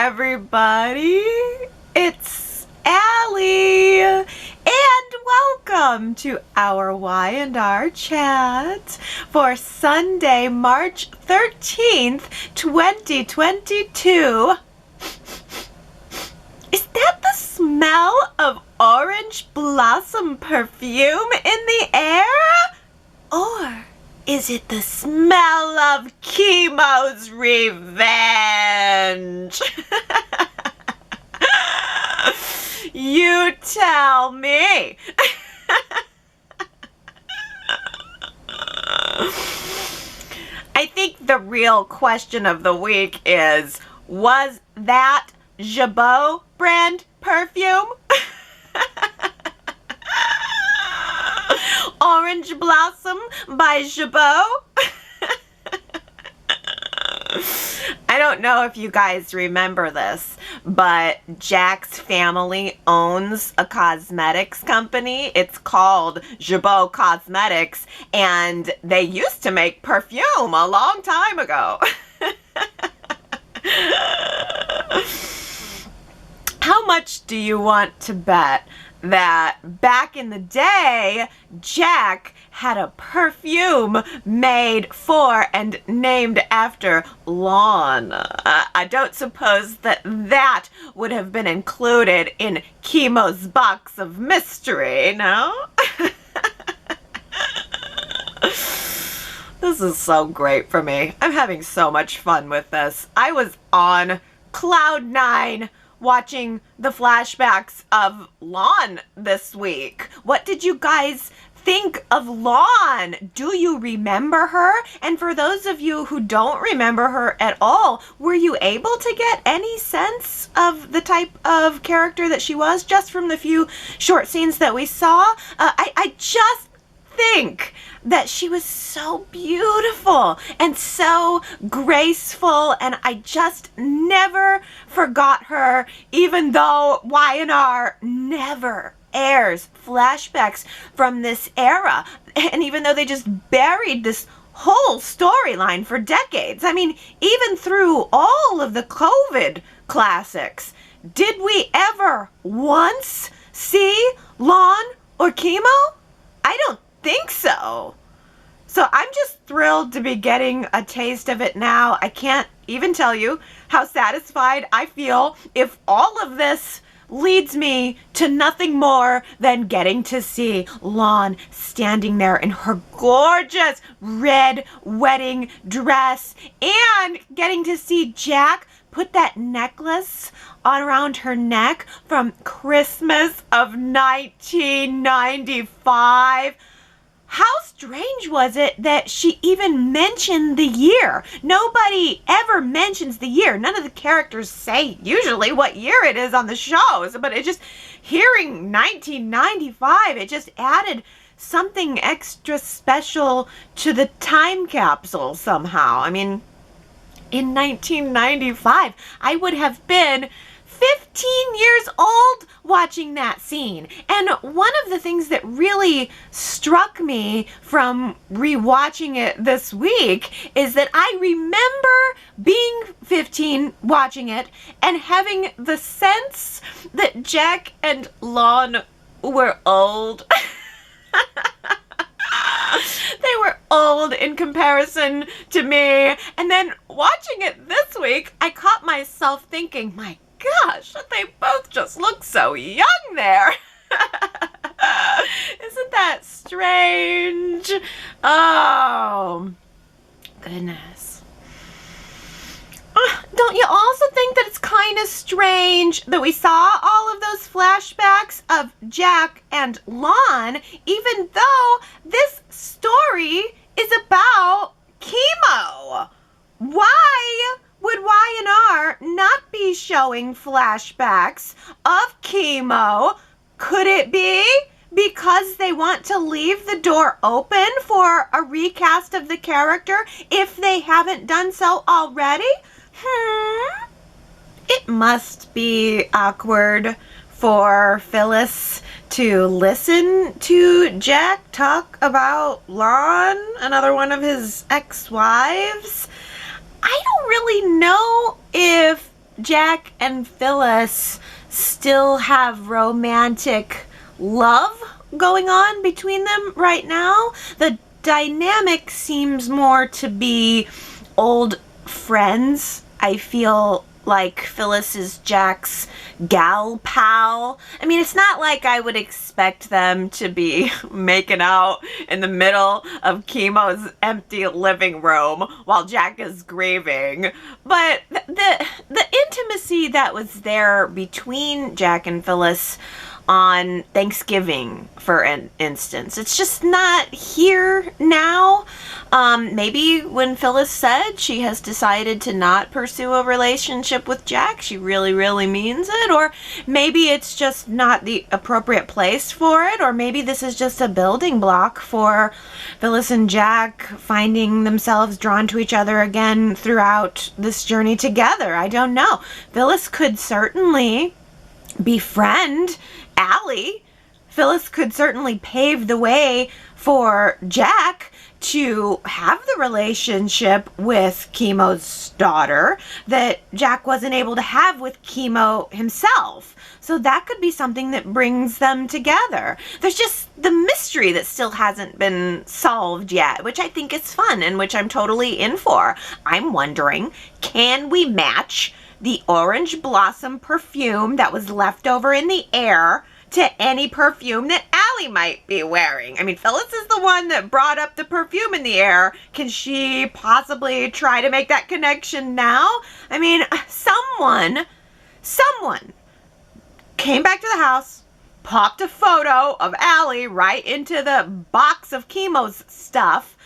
everybody. It's Allie, and welcome to our Y&R Chat for Sunday, March 13th, 2022. Is that the smell of orange blossom perfume in the air? Or is it the smell of Keemo's revenge? You tell me. I think the real question of the week is, was that Jabot brand perfume? Orange Blossom by Jabot? I don't know if you guys remember this, but Jack's family owns a cosmetics company. It's called Jabot Cosmetics, and they used to make perfume a long time ago. How much do you want to bet that back in the day, Jack had a perfume made for and named after Lon? I don't suppose that would have been included in Keemo's box of mystery, no? This is so great for me. I'm having so much fun with this. I was on cloud nine watching the flashbacks of Lon this week. What did you guys think of Lon? Do you remember her? And for those of you who don't remember her at all, were you able to get any sense of the type of character that she was just from the few short scenes that we saw? I just think that she was so beautiful and so graceful, and I just never forgot her, even though Y&R never airs flashbacks from this era, and even though they just buried this whole storyline for decades. I mean, even through all of the COVID classics, did we ever once see Lon or Keemo? I don't think so. So I'm just thrilled to be getting a taste of it now. I can't even tell you how satisfied I feel if all of this leads me to nothing more than getting to see Lon standing there in her gorgeous red wedding dress and getting to see Jack put that necklace on around her neck from Christmas of 1995. How strange was it that she even mentioned the year? Nobody ever mentions the year. None of the characters say usually what year it is on the shows, but it just, hearing 1995, it just added something extra special to the time capsule somehow. I mean, in 1995, I would have been 15 years old watching that scene. And one of the things that really struck me from rewatching it this week is that I remember being 15 watching it and having the sense that Jack and Lon were old. They were old in comparison to me. And then watching it this week, I caught myself thinking, my gosh, they both just look so young there. Isn't that strange? Oh, goodness. Don't you also think that it's kind of strange that we saw all of those flashbacks of Jack and Lon, even though this story is about Keemo? Why would Y&R not be showing flashbacks of Keemo? Could it be because they want to leave the door open for a recast of the character if they haven't done so already? It must be awkward for Phyllis to listen to Jack talk about Lon, another one of his ex-wives. I don't really know if Jack and Phyllis still have romantic love going on between them right now. The dynamic seems more to be old friends. I feel like Phyllis is Jack's gal pal. I mean, it's not like I would expect them to be making out in the middle of Keemo's empty living room while Jack is grieving. But the intimacy that was there between Jack and Phyllis on Thanksgiving, for an instance, it's just not here now. Maybe when Phyllis said she has decided to not pursue a relationship with Jack, she really, really means it. Or maybe it's just not the appropriate place for it. Or maybe this is just a building block for Phyllis and Jack finding themselves drawn to each other again throughout this journey together. I don't know. Phyllis could certainly befriend Allie. Phyllis could certainly pave the way for Jack to have the relationship with Keemo's daughter that Jack wasn't able to have with Keemo himself. So that could be something that brings them together. There's just the mystery that still hasn't been solved yet, which I think is fun and which I'm totally in for. I'm wondering, can we match the orange blossom perfume that was left over in the air to any perfume that Allie might be wearing? I mean, Phyllis is the one that brought up the perfume in the air. Can she possibly try to make that connection now? I mean, someone came back to the house, popped a photo of Allie right into the box of Keemo's stuff.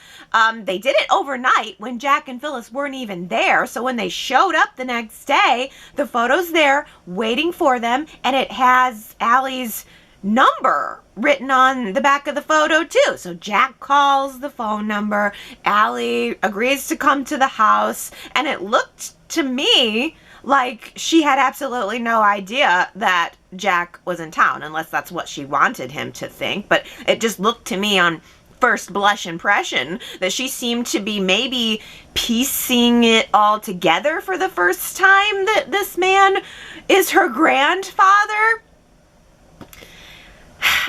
They did it overnight when Jack and Phyllis weren't even there. So when they showed up the next day, the photo's there waiting for them, and it has Allie's number written on the back of the photo too. So Jack calls the phone number, Allie agrees to come to the house, and it looked to me like she had absolutely no idea that Jack was in town, unless that's what she wanted him to think. But it just looked to me on first blush impression that she seemed to be maybe piecing it all together for the first time, that this man is her grandfather.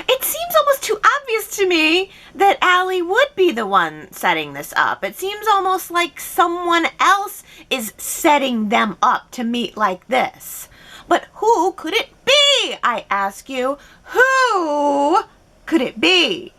It seems almost too obvious to me that Allie would be the one setting this up. It seems almost like someone else is setting them up to meet like this. But who could it be, I ask you? Who could it be?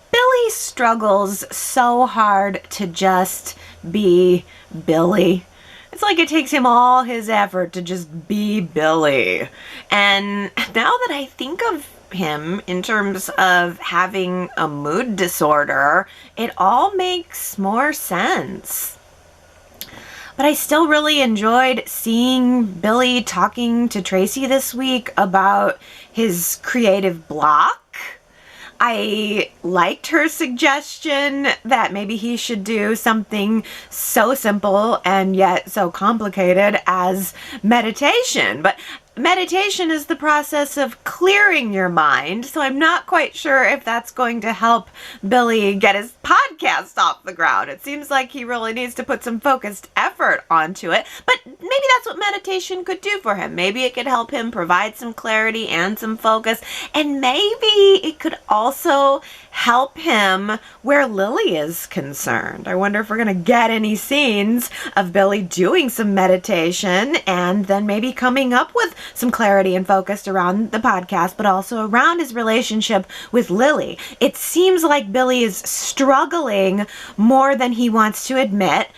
Billy struggles so hard to just be Billy. It's like it takes him all his effort to just be Billy. And now that I think of him in terms of having a mood disorder, it all makes more sense. But I still really enjoyed seeing Billy talking to Traci this week about his creative block. I liked her suggestion that maybe he should do something so simple and yet so complicated as meditation. But meditation is the process of clearing your mind, so I'm not quite sure if that's going to help Billy get his podcast off the ground. It seems like he really needs to put some focused effort onto it, but maybe that's what meditation could do for him. Maybe it could help him provide some clarity and some focus, and maybe it could also help him where Lily is concerned. I wonder if we're going to get any scenes of Billy doing some meditation and then maybe coming up with some clarity and focus around the podcast, but also around his relationship with Lily. It seems like Billy is struggling more than he wants to admit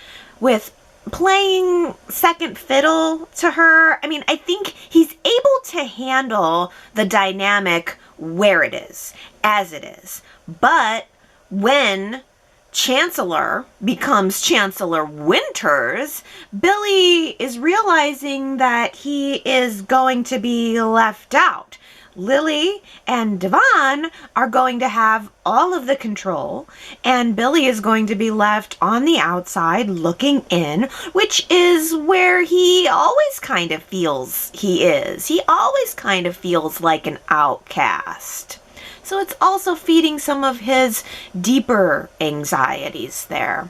with playing second fiddle to her. I mean, I think he's able to handle the dynamic where it is, as it is. But when Chancellor becomes Chancellor Winters, Billy is realizing that he is going to be left out. Lily and Devon are going to have all of the control, and Billy is going to be left on the outside looking in, which is where he always kind of feels he is. He always kind of feels like an outcast. So it's also feeding some of his deeper anxieties there.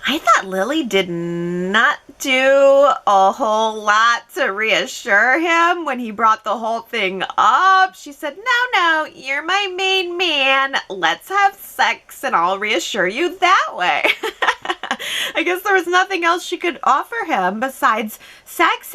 I thought Lily did not do a whole lot to reassure him when he brought the whole thing up. She said, no, you're my main man. Let's have sex and I'll reassure you that way. I guess there was nothing else she could offer him besides sex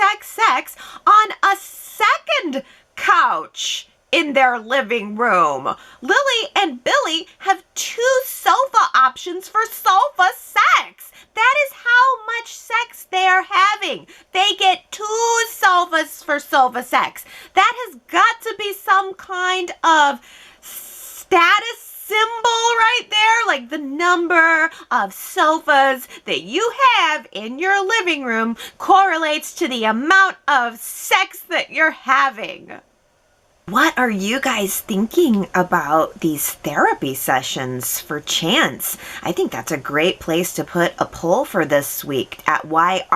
on a second couch in their living room. Lily and Billy have 2 sofa options for sofa sex. That is how much sex they are having. They get 2 sofas for sofa sex. That has got to be some kind of status symbol right there, like the number of sofas that you have in your living room correlates to the amount of sex that you're having. What are you guys thinking about these therapy sessions for Chance? I think that's a great place to put a poll for this week at yrchat.com.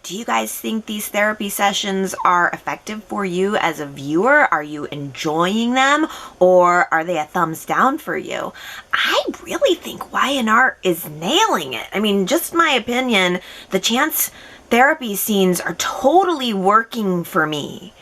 Do you guys think these therapy sessions are effective for you as a viewer? Are you enjoying them, or are they a thumbs down for you? I really think Y&R is nailing it. I mean, just my opinion, the Chance therapy scenes are totally working for me.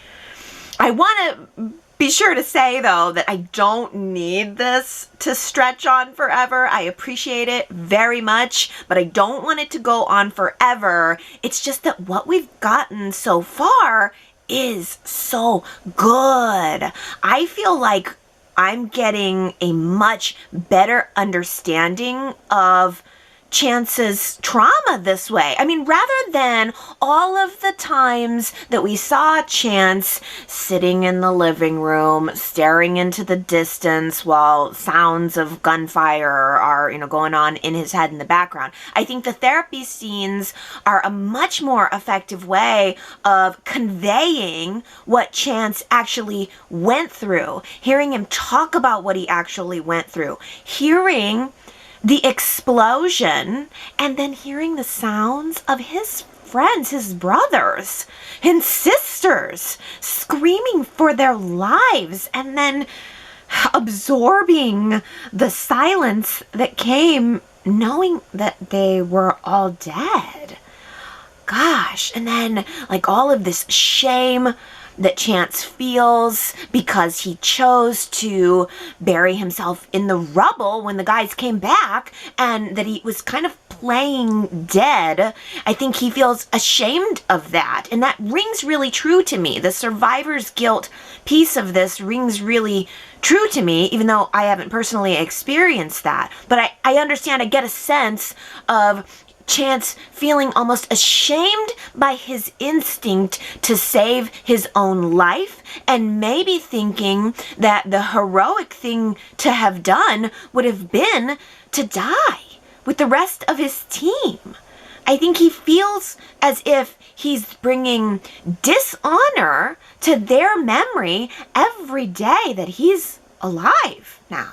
I want to be sure to say, though, that I don't need this to stretch on forever. I appreciate it very much, but I don't want it to go on forever. It's just that what we've gotten so far is so good. I feel like I'm getting a much better understanding of Chance's trauma this way. I mean, rather than all of the times that we saw Chance sitting in the living room, staring into the distance while sounds of gunfire are, going on in his head in the background, I think the therapy scenes are a much more effective way of conveying what Chance actually went through, hearing him talk about what he actually went through, hearing the explosion, and then hearing the sounds of his friends, his brothers, his sisters screaming for their lives, and then absorbing the silence that came knowing that they were all dead. Gosh, and then all of this shame that Chance feels because he chose to bury himself in the rubble when the guys came back, and that he was kind of playing dead. I think he feels ashamed of that, and that rings really true to me. The survivor's guilt piece of this rings really true to me, even though I haven't personally experienced that. But I understand, I get a sense of Chance feeling almost ashamed by his instinct to save his own life, and maybe thinking that the heroic thing to have done would have been to die with the rest of his team. I think he feels as if he's bringing dishonor to their memory every day that he's alive now.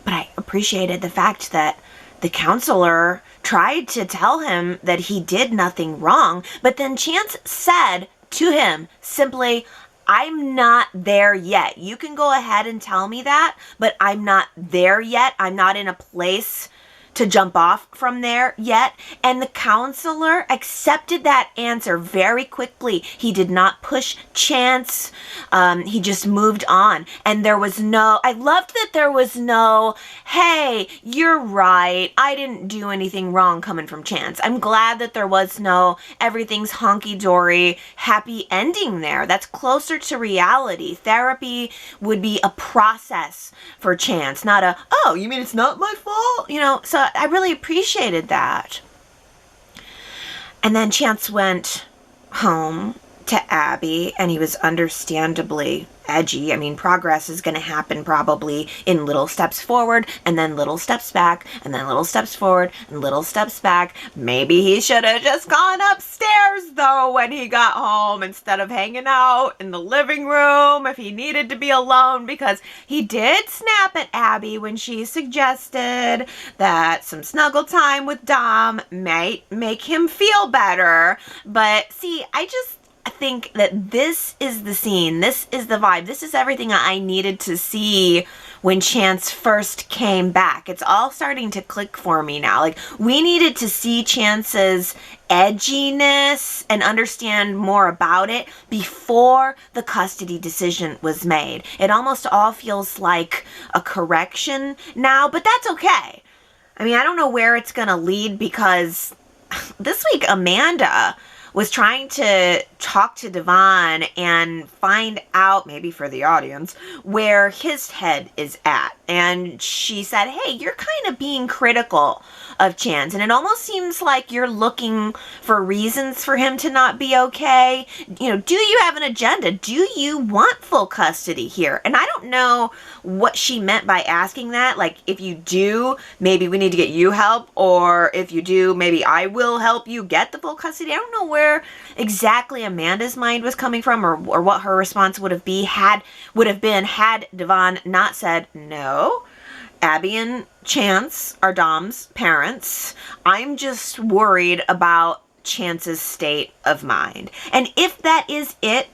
But I appreciated the fact that the counselor tried to tell him that he did nothing wrong, but then Chance said to him simply, I'm not there yet. You can go ahead and tell me that, but I'm not there yet. I'm not in a place to jump off from there yet. And the counselor accepted that answer very quickly. He did not push Chance. He just moved on. And there was I loved that there was no, hey, you're right, I didn't do anything wrong coming from Chance. I'm glad that there was no, everything's honky-dory, happy ending there. That's closer to reality. Therapy would be a process for Chance, not a, oh, you mean it's not my fault? So I really appreciated that. And then Chance went home to Abby, and he was understandably edgy. I mean, progress is going to happen probably in little steps forward, and then little steps back, and then little steps forward, and little steps back. Maybe he should have just gone upstairs, though, when he got home, instead of hanging out in the living room if he needed to be alone, because he did snap at Abby when she suggested that some snuggle time with Dom might make him feel better. But see, I think that this is the scene, this is the vibe, this is everything I needed to see when Chance first came back. It's all starting to click for me now. Like, we needed to see Chance's edginess and understand more about it before the custody decision was made. It almost all feels like a correction now, but that's okay. I mean, I don't know where it's gonna lead, because this week Amanda was trying to talk to Devon and find out, maybe for the audience, where his head is at. And she said, hey, you're kind of being critical of Chance, and it almost seems like you're looking for reasons for him to not be okay. You know, do you have an agenda? Do you want full custody here? And I don't know what she meant by asking that. Like, if you do, maybe we need to get you help, or if you do, maybe I will help you get the full custody. I don't know where exactly Amanda's mind was coming from, or what her response would have been had Devon not said, no, Abby and Chance are Dom's parents. I'm just worried about Chance's state of mind. And if that is it,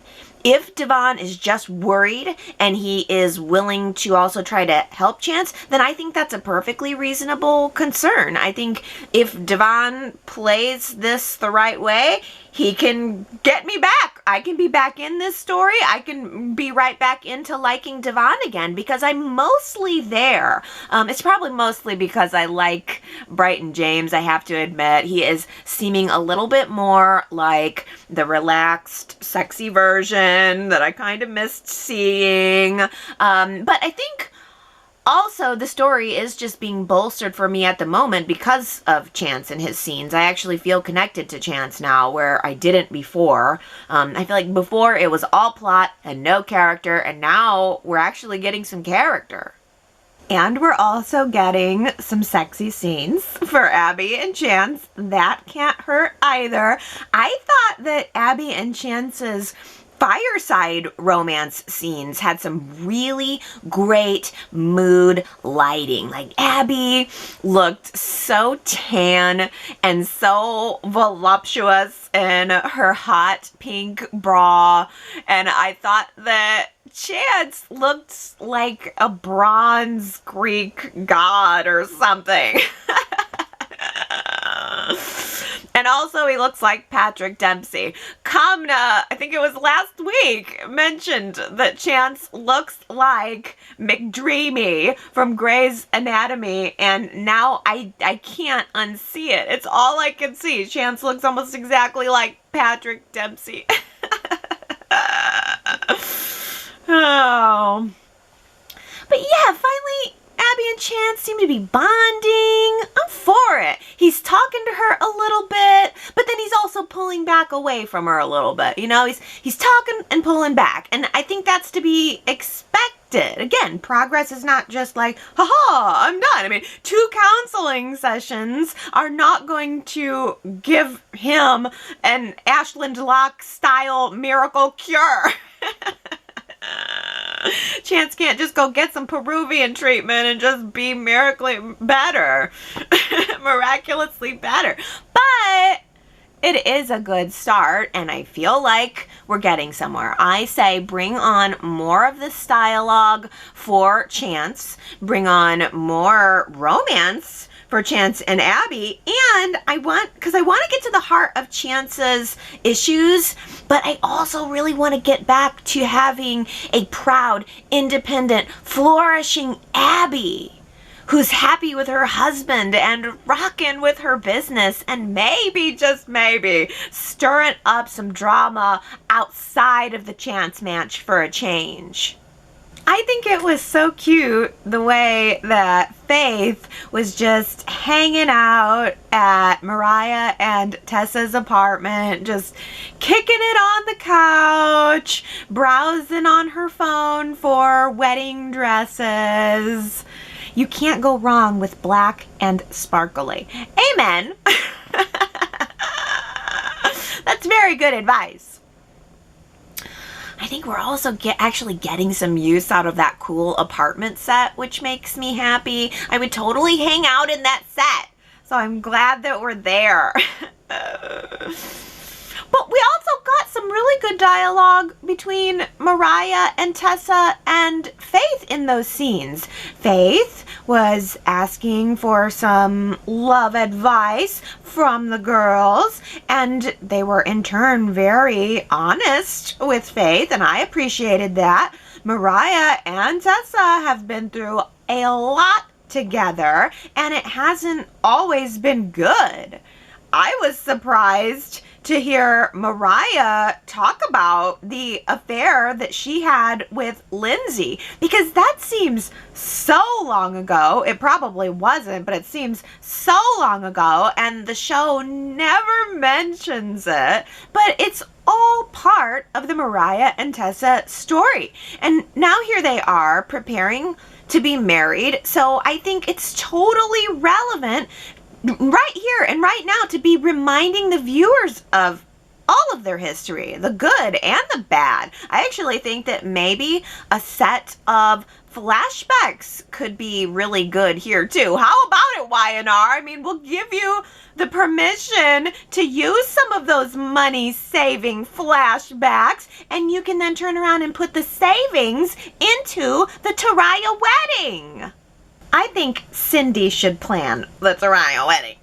if Devon is just worried and he is willing to also try to help Chance, then I think that's a perfectly reasonable concern. I think if Devon plays this the right way, he can get me back. I can be back in this story. I can be right back into liking Devon again, because I'm mostly there. It's probably mostly because I like Brighton James, I have to admit. He is seeming a little bit more like the relaxed, sexy version that I kind of missed seeing. But I think also, the story is just being bolstered for me at the moment because of Chance and his scenes. I actually feel connected to Chance now, where I didn't before. I feel like before it was all plot and no character, and now we're actually getting some character. And we're also getting some sexy scenes for Abby and Chance. That can't hurt either. I thought that Abby and Chance's fireside romance scenes had some really great mood lighting. Like, Abby looked so tan and so voluptuous in her hot pink bra, and I thought that Chance looked like a bronze Greek god or something. And also, he looks like Patrick Dempsey. Kamna, I think it was last week, mentioned that Chance looks like McDreamy from Grey's Anatomy, and now I can't unsee it. It's all I can see. Chance looks almost exactly like Patrick Dempsey. Oh. But yeah, finally, Abby and Chance seem to be bonding. I'm for it. He's talking to her a little bit, but then he's also pulling back away from her a little bit. You know, he's talking and pulling back, and I think that's to be expected. Again, progress is not just like, haha, I'm done. I mean, 2 counseling sessions are not going to give him an Ashland Locke style miracle cure. Chance can't just go get some Peruvian treatment and just be miraculously better. Miraculously better. But it is a good start, and I feel like we're getting somewhere. I say bring on more of this dialogue for Chance. Bring on more romance for Chance and Abby, and I want to get to the heart of Chance's issues, but I also really want to get back to having a proud, independent, flourishing Abby who's happy with her husband and rocking with her business, and maybe, just maybe, stirring up some drama outside of the Chance match for a change. I think it was so cute the way that Faith was just hanging out at Mariah and Tessa's apartment, just kicking it on the couch, browsing on her phone for wedding dresses. You can't go wrong with black and sparkly. Amen. That's very good advice. I think we're also actually getting some use out of that cool apartment set, which makes me happy. I would totally hang out in that set, so I'm glad that we're there. But we also got some really good dialogue between Mariah and Tessa and Faith in those scenes. Faith was asking for some love advice from the girls, and they were in turn very honest with Faith, and I appreciated that. Mariah and Tessa have been through a lot together, and it hasn't always been good. I was surprised to hear Mariah talk about the affair that she had with Lindsay, because that seems so long ago. It probably wasn't, but it seems so long ago, and the show never mentions it, but it's all part of the Mariah and Tessa story. And now here they are preparing to be married, so I think it's totally relevant right here and right now to be reminding the viewers of all of their history, the good and the bad. I actually think that maybe a set of flashbacks could be really good here too. How about it, Y&R? I mean, we'll give you the permission to use some of those money-saving flashbacks, and you can then turn around and put the savings into the Taraya wedding. I think Cindy should plan the Taraya wedding.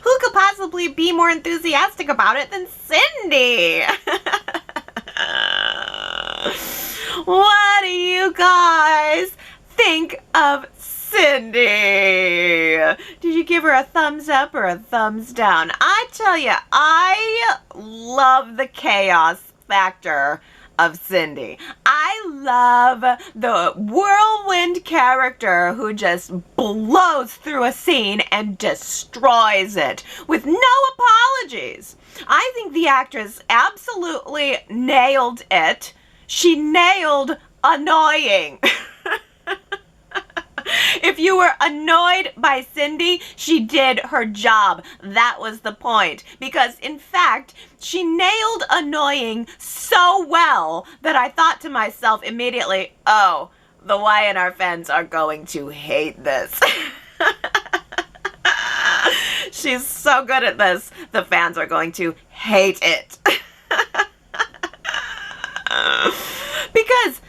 Who could possibly be more enthusiastic about it than Cindy? What do you guys think of Cindy? Did you give her a thumbs up or a thumbs down? I tell you, I love the chaos factor of Cindy. I love the whirlwind character who just blows through a scene and destroys it with no apologies. I think the actress absolutely nailed it. She nailed annoying. If you were annoyed by Cindy, she did her job. That was the point. Because, in fact, she nailed annoying so well that I thought to myself immediately, oh, the Y&R fans are going to hate this. She's so good at this. The fans are going to hate it. Because,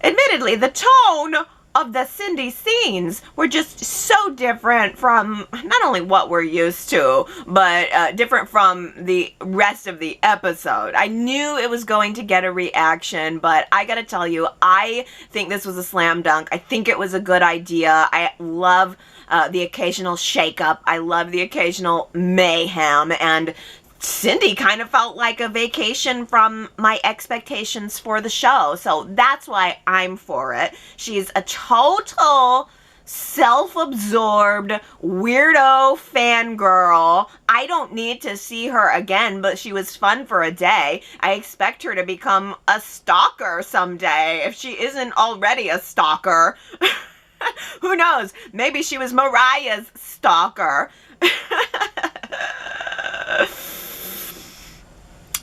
admittedly, the tone of the Cindy scenes were just so different from not only what we're used to, but different from the rest of the episode. I knew it was going to get a reaction, but I gotta tell you, I think this was a slam dunk. I think it was a good idea. I love the occasional shakeup. I love the occasional mayhem, and Cindy kind of felt like a vacation from my expectations for the show. So that's why I'm for it. She's a total self-absorbed weirdo fangirl. I don't need to see her again, but she was fun for a day. I expect her to become a stalker someday if she isn't already a stalker. Who knows? Maybe she was Mariah's stalker.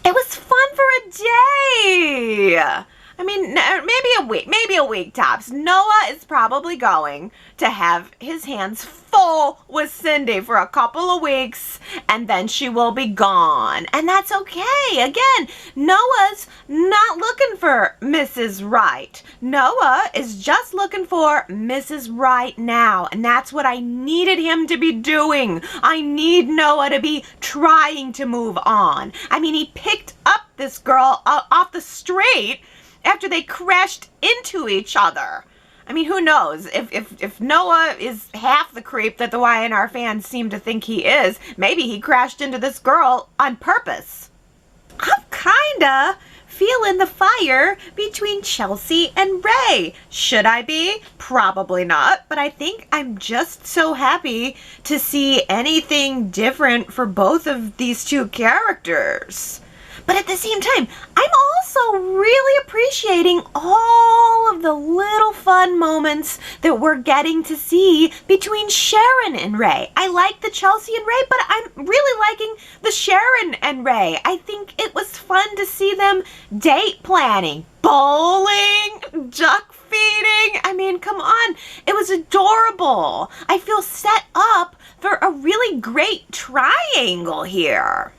It was fun for a day. I mean, maybe a week tops. Noah is probably going to have his hands full with Cindy for a couple of weeks, and then she will be gone. And that's okay. Again, Noah's not looking for Mrs. Right. Noah is just looking for Mrs. Right now, and that's what I needed him to be doing. I need Noah to be trying to move on. I mean, he picked up this girl off the street after they crashed into each other. I mean, who knows? If Noah is half the creep that the Y&R fans seem to think he is, maybe he crashed into this girl on purpose. I'm kinda feeling the fire between Chelsea and Rey. Should I be? Probably not, but I think I'm just so happy to see anything different for both of these two characters. But at the same time, I'm also really appreciating all of the little fun moments that we're getting to see between Sharon and Rey. I like the Chelsea and Rey, but I'm really liking the Sharon and Rey. I think it was fun to see them date planning, bowling, duck feeding. I mean, come on. It was adorable. I feel set up for a really great triangle here.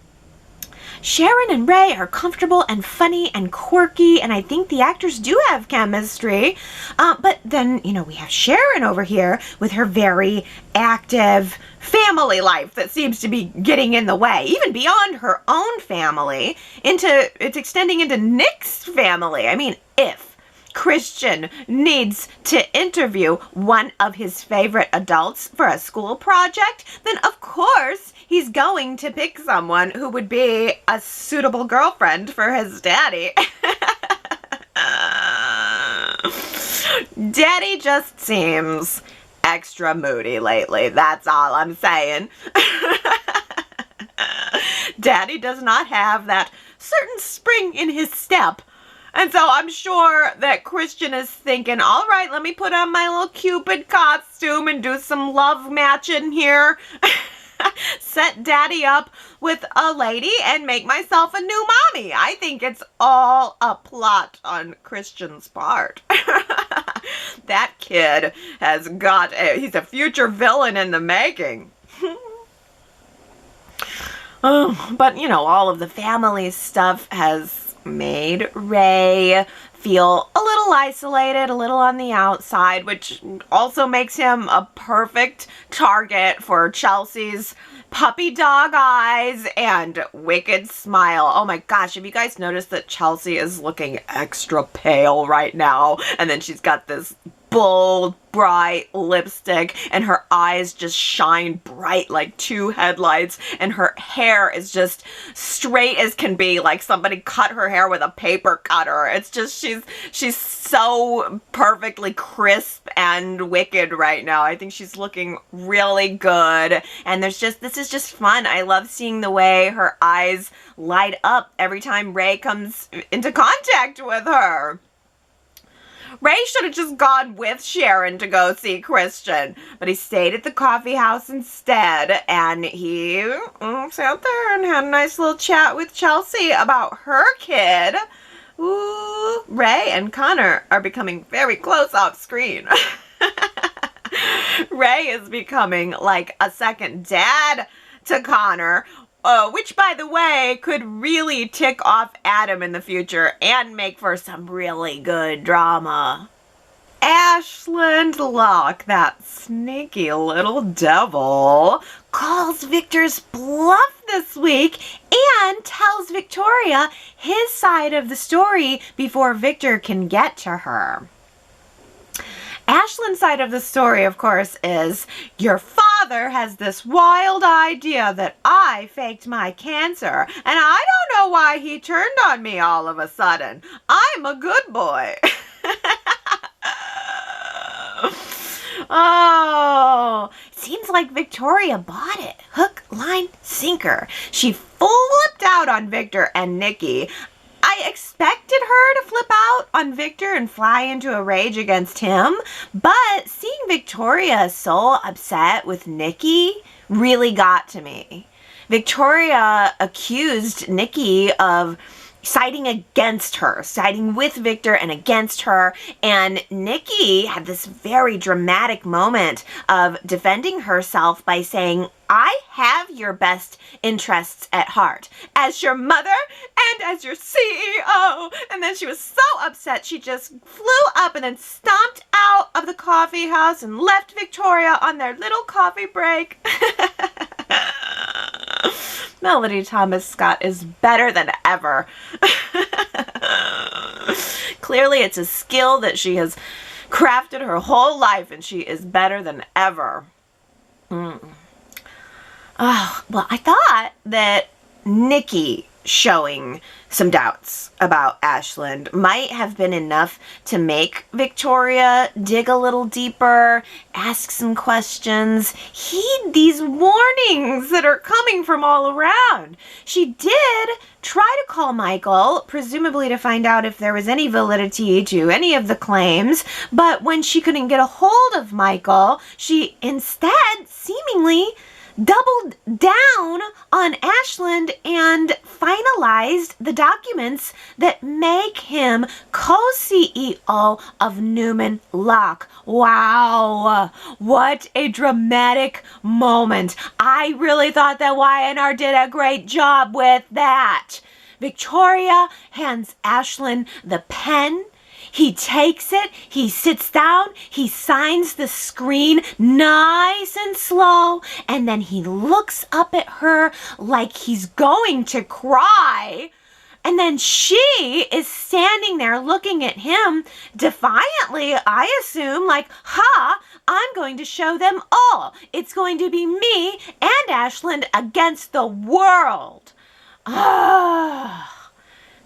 Sharon and Rey are comfortable and funny and quirky, and I think the actors do have chemistry. But then, we have Sharon over here with her very active family life that seems to be getting in the way, even beyond her own family. It's extending into Nick's family. I mean, if Christian needs to interview one of his favorite adults for a school project, then of course he's going to pick someone who would be a suitable girlfriend for his daddy. Daddy just seems extra moody lately, that's all I'm saying. Daddy does not have that certain spring in his step. And so I'm sure that Christian is thinking, all right, let me put on my little Cupid costume and do some love matching here. Set Daddy up with a lady and make myself a new mommy. I think it's all a plot on Christian's part. That kid has he's a future villain in the making. But, all of the family stuff has made Rey feel a little isolated, a little on the outside, which also makes him a perfect target for Chelsea's puppy dog eyes and wicked smile. Oh my gosh, have you guys noticed that Chelsea is looking extra pale right now? And then she's got this bold, bright lipstick, and her eyes just shine bright like two headlights, and her hair is just straight as can be, like somebody cut her hair with a paper cutter. It's just, she's so perfectly crisp and wicked right now. I think she's looking really good, and this is just fun. I love seeing the way her eyes light up every time Rey comes into contact with her. Rey should have just gone with Sharon to go see Christian, but he stayed at the coffee house instead, and he sat there and had a nice little chat with Chelsea about her kid. Ooh, Rey and Connor are becoming very close off screen. Rey is becoming like a second dad to Connor, which, by the way, could really tick off Adam in the future and make for some really good drama. Ashland Locke, that sneaky little devil, calls Victor's bluff this week and tells Victoria his side of the story before Victor can get to her. Ashland's side of the story, of course, is your father has this wild idea that I faked my cancer, and I don't know why he turned on me all of a sudden. I'm a good boy. Oh, seems like Victoria bought it. Hook, line, sinker. She flipped out on Victor and Nikki. I expected her to flip out on Victor and fly into a rage against him, but seeing Victoria so upset with Nikki really got to me. Victoria accused Nikki of siding against her, siding with Victor and against her, and Nikki had this very dramatic moment of defending herself by saying, I have your best interests at heart as your mother and as your CEO. And then she was so upset she just flew up and then stomped out of the coffee house and left Victoria on their little coffee break. Melody Thomas Scott is better than ever. Clearly it's a skill that she has crafted her whole life, and she is better than ever. Oh, well, I thought that Nikki showing some doubts about Ashland might have been enough to make Victoria dig a little deeper, ask some questions, heed these warnings that are coming from all around. She did try to call Michael, presumably to find out if there was any validity to any of the claims, but when she couldn't get a hold of Michael, she instead seemingly doubled down on Ashland and finalized the documents that make him co-CEO of Newman Lock. Wow, what a dramatic moment. I really thought that Y&R did a great job with that. Victoria hands Ashland the pen. He takes it, he sits down, he signs the screen nice and slow, and then he looks up at her like he's going to cry. And then she is standing there looking at him defiantly, I assume, like, ha, I'm going to show them all. It's going to be me and Ashland against the world. Ah.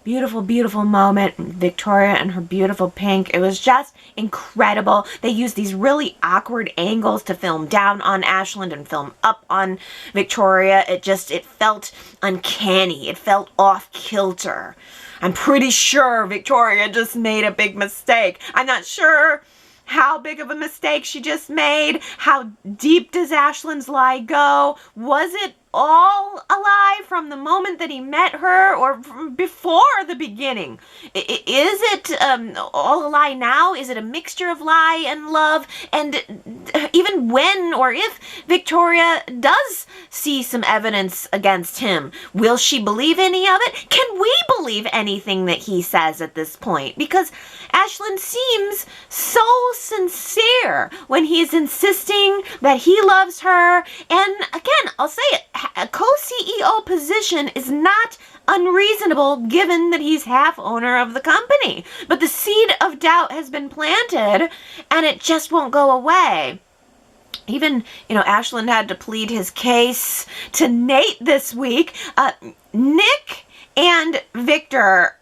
Beautiful, beautiful moment. Victoria and her beautiful pink. It was just incredible. They used these really awkward angles to film down on Ashland and film up on Victoria. It felt uncanny. It felt off kilter. I'm pretty sure Victoria just made a big mistake. I'm not sure how big of a mistake she just made. How deep does Ashland's lie go? Was it all a lie from the moment that he met her, or from before the beginning? Is it all a lie now? Is it a mixture of lie and love? And even when or if Victoria does see some evidence against him, will she believe any of it? Can we believe anything that he says at this point? Because Ashland seems so sincere when he's insisting that he loves her. And again, I'll say it, a co-CEO position is not unreasonable given that he's half owner of the company. But the seed of doubt has been planted and it just won't go away. Even, Ashland had to plead his case to Nate this week. Nick and Victor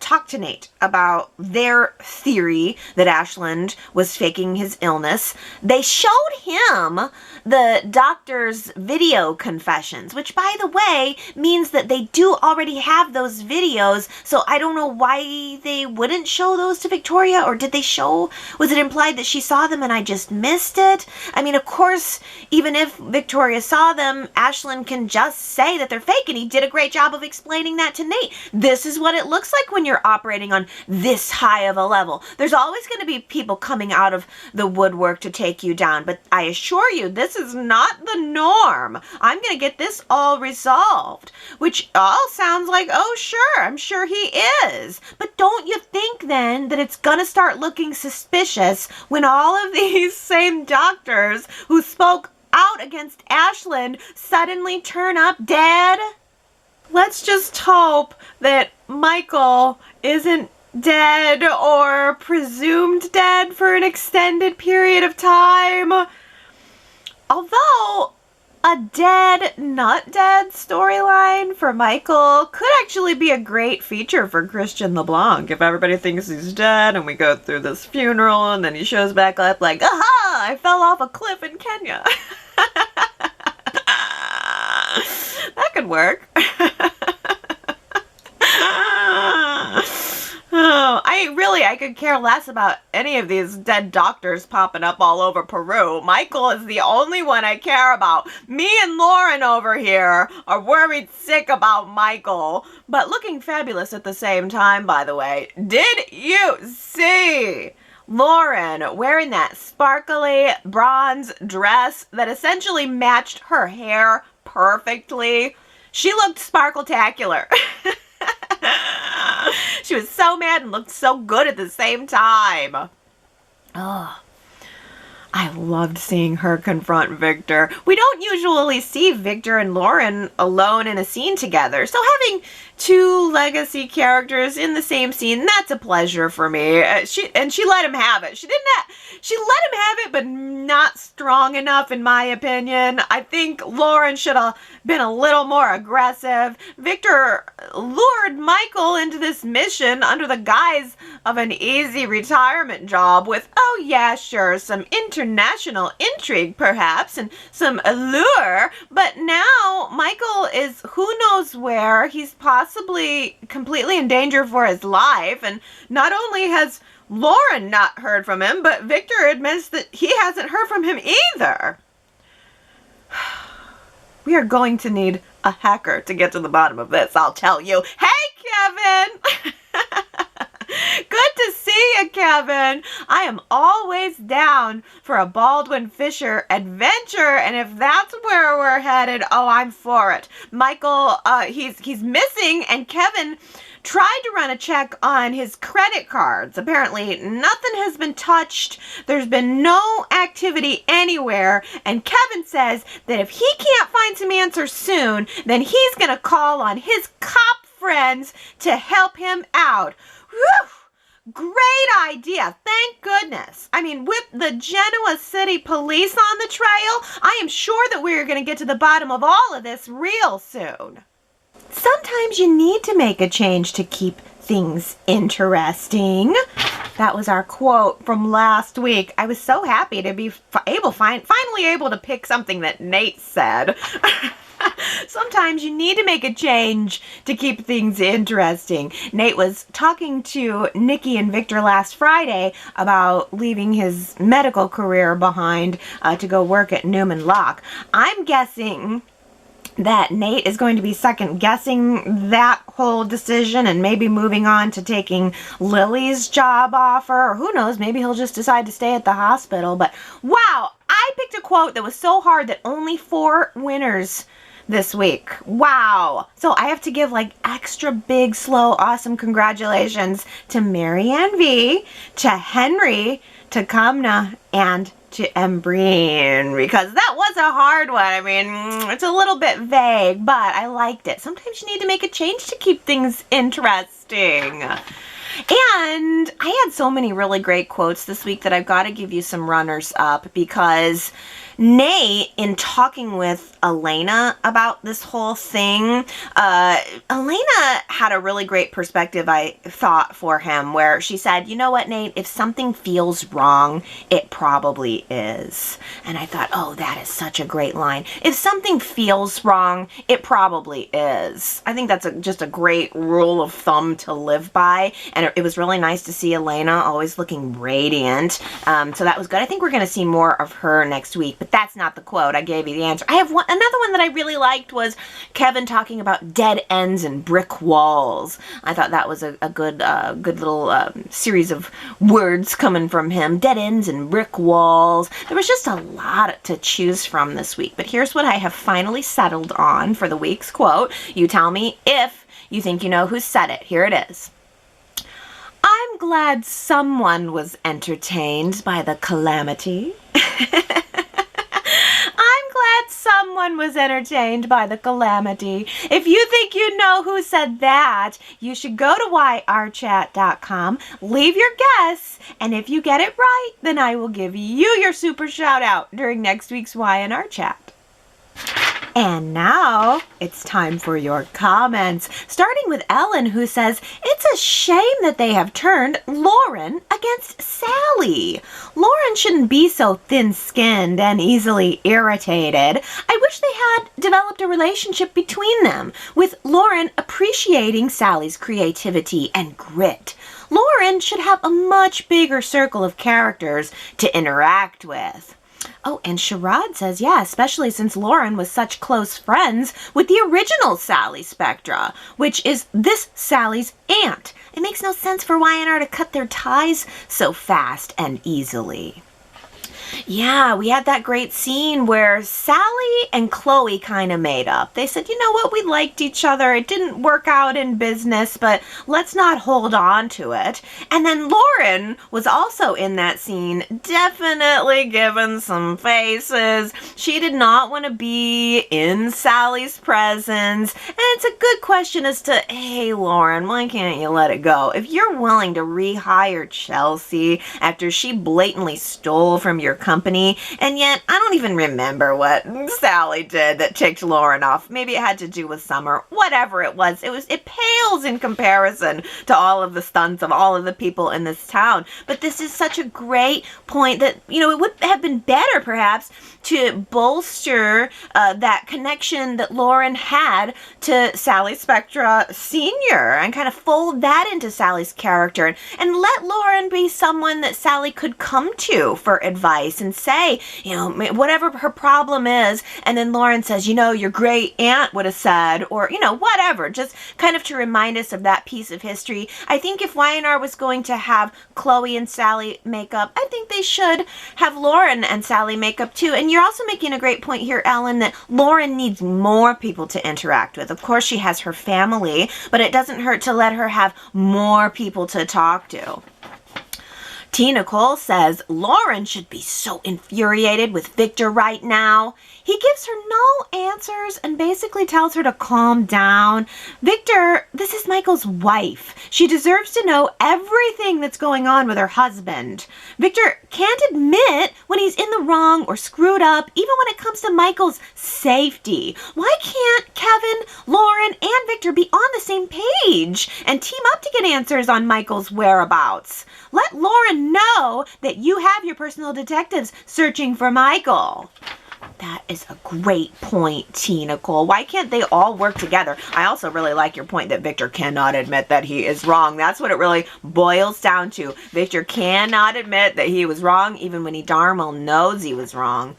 talked to Nate about their theory that Ashland was faking his illness. They showed him the doctor's video confessions, which, by the way, means that they do already have those videos, so I don't know why they wouldn't show those to Victoria, or did they show, was it implied that she saw them and I just missed it? I mean, of course, even if Victoria saw them, Ashland can just say that they're fake, and he did a great job of explaining that to Nate. This is what it looks like when you're operating on this high of a level. There's always going to be people coming out of the woodwork to take you down, but I assure you, this is not the norm. I'm going to get this all resolved, which all sounds like, oh, sure, I'm sure he is. But don't you think then that it's going to start looking suspicious when all of these same doctors who spoke out against Ashland suddenly turn up dead? Let's just hope that Michael isn't dead or presumed dead for an extended period of time. Although a dead, not dead storyline for Michael could actually be a great feature for Christian LeBlanc if everybody thinks he's dead and we go through this funeral and then he shows back up like, aha, I fell off a cliff in Kenya. That could work. Oh, I could care less about any of these dead doctors popping up all over Peru. Michael is the only one I care about. Me and Lauren over here are worried sick about Michael, but looking fabulous at the same time, by the way. Did you see Lauren wearing that sparkly bronze dress that essentially matched her hair perfectly? She looked sparkle-tacular. She was so mad and looked so good at the same time. Oh, I loved seeing her confront Victor. We don't usually see Victor and Lauren alone in a scene together, so having two legacy characters in the same scene, that's a pleasure for me. She let him have it. She let him have it, but not strong enough in my opinion. I think Lauren should have been a little more aggressive. Victor lured Michael into this mission under the guise of an easy retirement job with, oh yeah, sure, some international intrigue perhaps and some allure, but now Michael is who knows where. He's possibly completely in danger for his life, and not only has Lauren not heard from him, but Victor admits that he hasn't heard from him either. We are going to need a hacker to get to the bottom of this, I'll tell you. Hey, Kevin! Good to see you, Kevin. I am always down for a Baldwin Fisher adventure, and if that's where we're headed, oh, I'm for it. Michael, he's missing, and Kevin tried to run a check on his credit cards. Apparently, nothing has been touched. There's been no activity anywhere, and Kevin says that if he can't find some answers soon, then he's gonna call on his cop friends to help him out. Whew! Great idea. Thank goodness. I mean, with the Genoa City Police on the trail, I am sure that we're going to get to the bottom of all of this real soon. Sometimes you need to make a change to keep things interesting. That was our quote from last week. I was so happy to be finally able to pick something that Nate said. Sometimes you need to make a change to keep things interesting. Nate was talking to Nikki and Victor last Friday about leaving his medical career behind to go work at Newman Locke. I'm guessing that Nate is going to be second guessing that whole decision and maybe moving on to taking Lily's job offer, or who knows, maybe he'll just decide to stay at the hospital. But wow, I picked a quote that was so hard that only 4 winners this week. Wow. So I have to give like extra big, slow, awesome congratulations to Marianne V, to Henry, to Kamna, and to Embreen, because that was a hard one. I mean, it's a little bit vague, but I liked it. Sometimes you need to make a change to keep things interesting. And I had so many really great quotes this week that I've got to give you some runners up, because Nate, in talking with Elena about this whole thing, Elena had a really great perspective, I thought, for him, where she said, you know what, Nate, if something feels wrong, it probably is. And I thought, oh, that is such a great line. If something feels wrong, it probably is. I think that's just a great rule of thumb to live by. And it was really nice to see Elena always looking radiant. So that was good. I think we're going to see more of her next week. But that's not the quote. I gave you the answer. I have another one that I really liked was Kevin talking about dead ends and brick walls. I thought that was a good little series of words coming from him. Dead ends and brick walls. There was just a lot to choose from this week. But here's what I have finally settled on for the week's quote. You tell me if you think you know who said it. Here it is. I'm glad someone was entertained by the calamity. Someone was entertained by the calamity. If you think you know who said that, you should go to yrchat.com, leave your guess, and if you get it right, then I will give you your super shout out during next week's Y&R Chat. And now it's time for your comments, starting with Ellen, who says, it's a shame that they have turned Lauren against Sally. Lauren shouldn't be so thin-skinned and easily irritated. I wish they had developed a relationship between them, with Lauren appreciating Sally's creativity and grit. Lauren should have a much bigger circle of characters to interact with. Oh, and Sherrod says, yeah, especially since Lauren was such close friends with the original Sally Spectra, which is this Sally's aunt. It makes no sense for Y&R to cut their ties so fast and easily. Yeah, we had that great scene where Sally and Chloe kind of made up. They said, you know what, we liked each other. It didn't work out in business, but let's not hold on to it. And then Lauren was also in that scene, definitely given some faces. She did not want to be in Sally's presence. And it's a good question as to, hey, Lauren, why can't you let it go? If you're willing to rehire Chelsea after she blatantly stole from your company, and yet I don't even remember what Sally did that ticked Lauren off. Maybe it had to do with Summer. Whatever it was, it pales in comparison to all of the stunts of all of the people in this town. But this is such a great point that, you know, it would have been better perhaps to bolster that connection that Lauren had to Sally Spectra Sr. and kind of fold that into Sally's character and let Lauren be someone that Sally could come to for advice advice and say, whatever her problem is. And then Lauren says, your great aunt would have said, or, whatever, just kind of to remind us of that piece of history. I think if Y&R was going to have Chloe and Sally make up, I think they should have Lauren and Sally make up too. And you're also making a great point here, Ellen, that Lauren needs more people to interact with. Of course, she has her family, but it doesn't hurt to let her have more people to talk to. T. Nicole says, Lauren should be so infuriated with Victor right now. He gives her no answers and basically tells her to calm down. Victor, this is Michael's wife. She deserves to know everything that's going on with her husband. Victor can't admit when he's in the wrong or screwed up, even when it comes to Michael's safety. Why can't Kevin, Lauren, and Victor be on the same page and team up to get answers on Michael's whereabouts? Let Lauren know that you have your personal detectives searching for Michael. That is a great point, T. Nicole. Why can't they all work together? I also really like your point that Victor cannot admit that he is wrong. That's what it really boils down to. Victor cannot admit that he was wrong, even when he darn well knows he was wrong.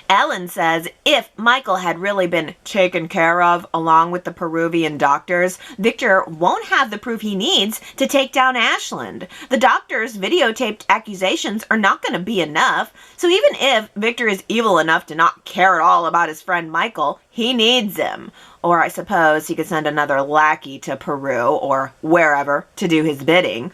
Ellen says, if Michael had really been taken care of along with the Peruvian doctors, Victor won't have the proof he needs to take down Ashland. The doctors' videotaped accusations are not going to be enough. So even if Victor is evil enough to not care at all about his friend Michael, he needs him. Or I suppose he could send another lackey to Peru or wherever to do his bidding.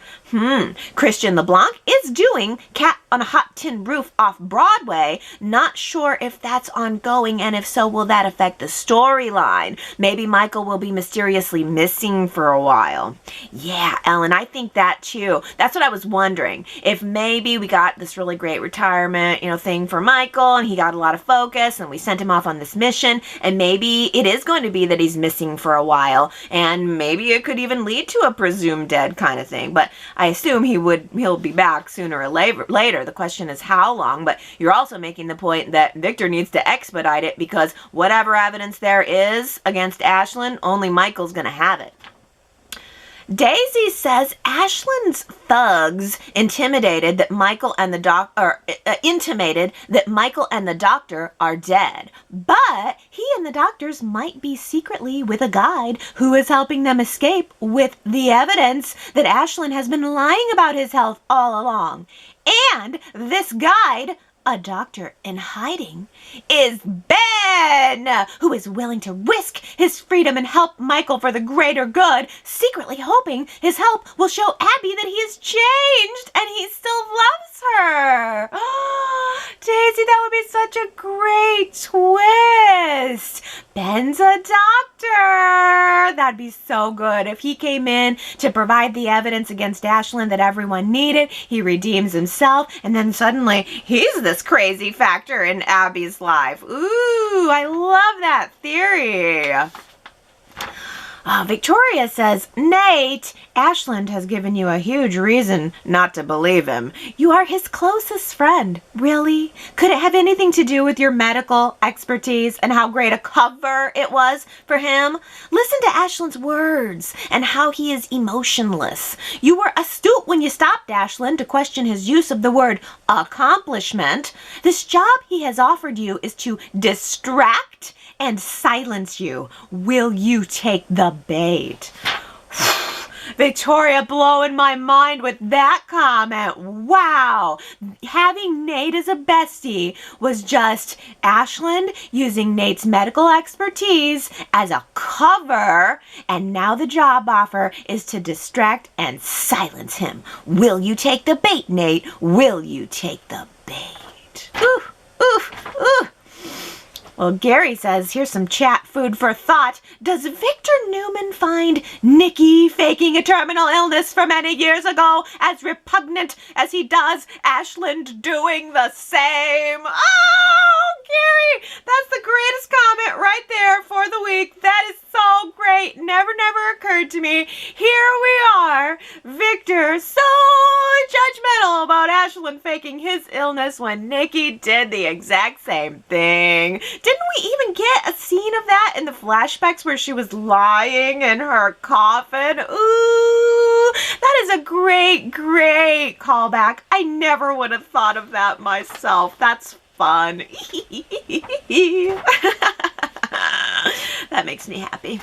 Christian LeBlanc is doing Cat on a Hot Tin Roof off Broadway. Not sure if that's ongoing, and if so, will that affect the storyline? Maybe Michael will be mysteriously missing for a while. Yeah, Ellen, I think that too. That's what I was wondering. If maybe we got this really great retirement, thing for Michael, and he got a lot of focus, and we sent him off on this mission, and maybe it is going to be that he's missing for a while, and maybe it could even lead to a presumed dead kind of thing. But I assume he'll be back sooner or later. The question is how long. But you're also making the point that Victor needs to expedite it, because whatever evidence there is against Ashland, only Michael's going to have it. Daisy says Ashland's thugs intimated that Michael and the doctor are dead, but he and the doctors might be secretly with a guide who is helping them escape with the evidence that Ashland has been lying about his health all along. And this guide, a doctor in hiding, is Ben, who is willing to risk his freedom and help Michael for the greater good, secretly hoping his help will show Abby that he has changed and he still loves her. Daisy, that would be such a great twist. Ben's a doctor. That'd be so good. If he came in to provide the evidence against Ashland that everyone needed, he redeems himself, and then suddenly he's this crazy factor in Abby's life. Ooh, I love that theory. Victoria says, Nate, Ashland has given you a huge reason not to believe him. You are his closest friend. Really? Could it have anything to do with your medical expertise and how great a cover it was for him? Listen to Ashland's words and how he is emotionless. You were astute when you stopped Ashland to question his use of the word accomplishment. This job he has offered you is to distract and silence you. Will you take the bait? Victoria blowing my mind with that comment. Wow. Having Nate as a bestie was just Ashland using Nate's medical expertise as a cover, and now the job offer is to distract and silence him. Will you take the bait, Nate? Will you take the bait? Ooh, ooh, ooh. Well, Gary says, here's some chat food for thought. Does Victor Newman find Nikki faking a terminal illness from many years ago as repugnant as he does Ashland doing the same? Oh, Gary, that's the greatest comment right there for the week. That is so great. Never occurred to me. Here we are. Victor so judgmental about Ashland faking his illness when Nikki did the exact same thing. Didn't we even get a scene of that in the flashbacks where she was lying in her coffin? Ooh, That is a great, great callback. I never would have thought of that myself. That's fun. That makes me happy.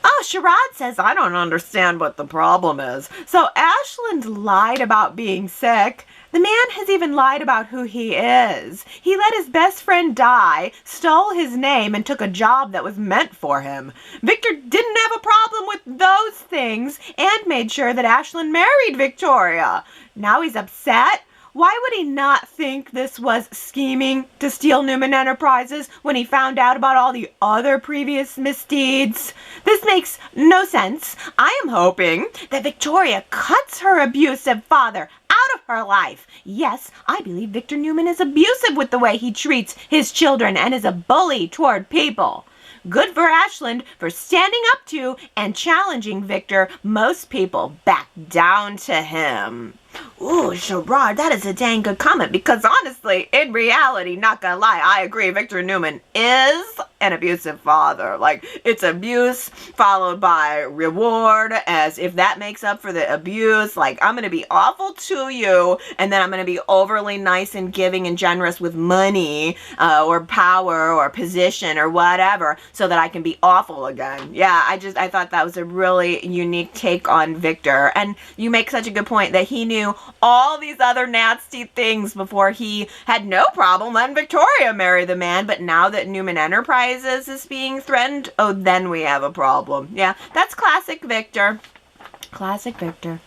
Oh, Sherrod says, I don't understand what the problem is. So Ashland lied about being sick. The man has even lied about who he is. He let his best friend die, stole his name, and took a job that was meant for him. Victor didn't have a problem with those things and made sure that Ashland married Victoria. Now he's upset. Why would he not think this was scheming to steal Newman Enterprises when he found out about all the other previous misdeeds? This makes no sense. I am hoping that Victoria cuts her abusive father out of her life. Yes, I believe Victor Newman is abusive with the way he treats his children and is a bully toward people. Good for Ashland for standing up to and challenging Victor. Most people back down to him. Ooh, Sherrod, that is a dang good comment because honestly, in reality, not gonna lie, I agree, Victor Newman is an abusive father. Like, it's abuse followed by reward, as if that makes up for the abuse. Like, I'm gonna be awful to you, and then I'm gonna be overly nice and giving and generous with money, or power, or position, or whatever, so that I can be awful again. Yeah, I thought that was a really unique take on Victor, and you make such a good point that he knew all these other nasty things before he had no problem letting Victoria marry the man, but now that Newman Enterprises is being threatened, oh, then we have a problem. Yeah, that's classic Victor. Classic Victor.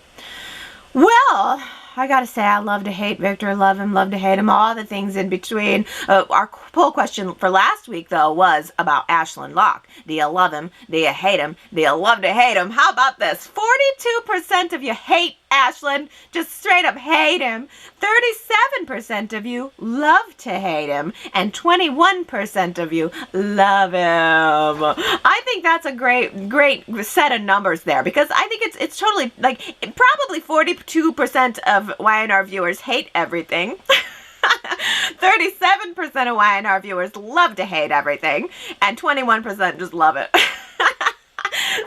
Well, I gotta say, I love to hate Victor, love him, love to hate him, all the things in between. Our poll question for last week, though, was about Ashland Locke. Do you love him? Do you hate him? Do you love to hate him? How about this? 42% of you hate Ashland, just straight up hate him. 37% of you love to hate him, and 21% of you love him. I think that's a great set of numbers there, because I think it's totally, like, probably 42% of Y&R viewers hate everything. 37% of Y&R viewers love to hate everything, and 21% just love it.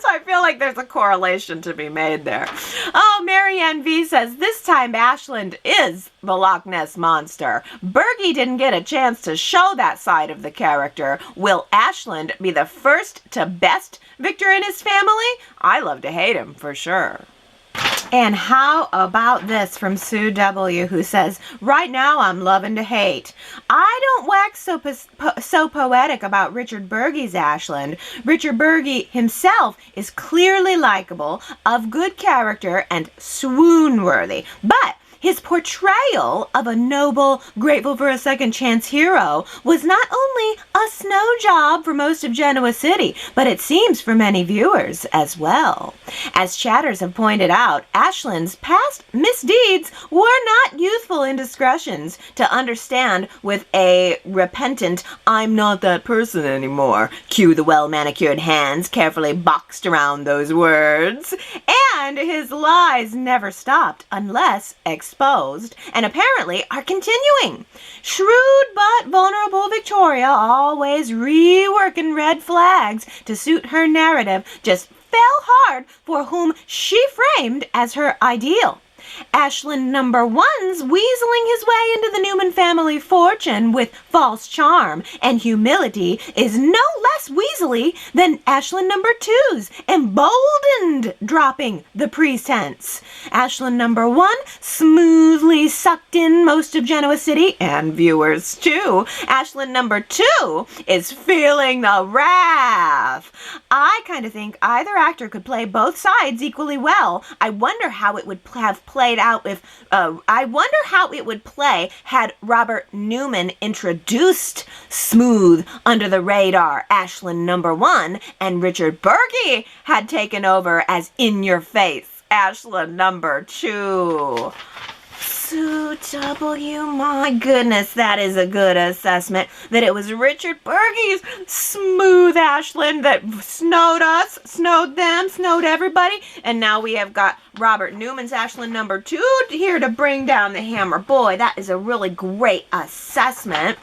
So I feel like there's a correlation to be made there. Oh, Marianne V says, this time Ashland is the Loch Ness Monster. Bergie didn't get a chance to show that side of the character. Will Ashland be the first to best Victor and his family? I love to hate him, for sure. And how about this from Sue W., who says, right now I'm loving to hate. I don't wax so poetic about Richard Bergie's Ashland. Richard Bergie himself is clearly likable, of good character, and swoon-worthy. But his portrayal of a noble, grateful for a second chance hero was not only a snow job for most of Genoa City, but it seems for many viewers as well. As chatters have pointed out, Ashland's past misdeeds were not youthful indiscretions to understand with a repentant, I'm not that person anymore. Cue the well-manicured hands carefully boxed around those words. And his lies never stopped unless exposed, and apparently are continuing. Shrewd but vulnerable Victoria, always reworking red flags to suit her narrative, just fell hard for whom she framed as her ideal. Ashland number one's weaseling his way into the Newman family fortune with false charm and humility is no less weaselly than Ashland number two's emboldened dropping the pretense. Ashland number one smoothly sucked in most of Genoa City and viewers too. Ashland number two is feeling the wrath. I kind of think either actor could play both sides equally well. I wonder how it would have played out if had Robert Newman introduced smooth under the radar Ashland number one and Richard Bergie had taken over as in your face Ashland number two. Sue W, my goodness, that is a good assessment. That it was Richard Bergie's smooth Ashland that snowed us, snowed them, snowed everybody, and now we have got Robert Newman's Ashland number two here to bring down the hammer. Boy, that is a really great assessment.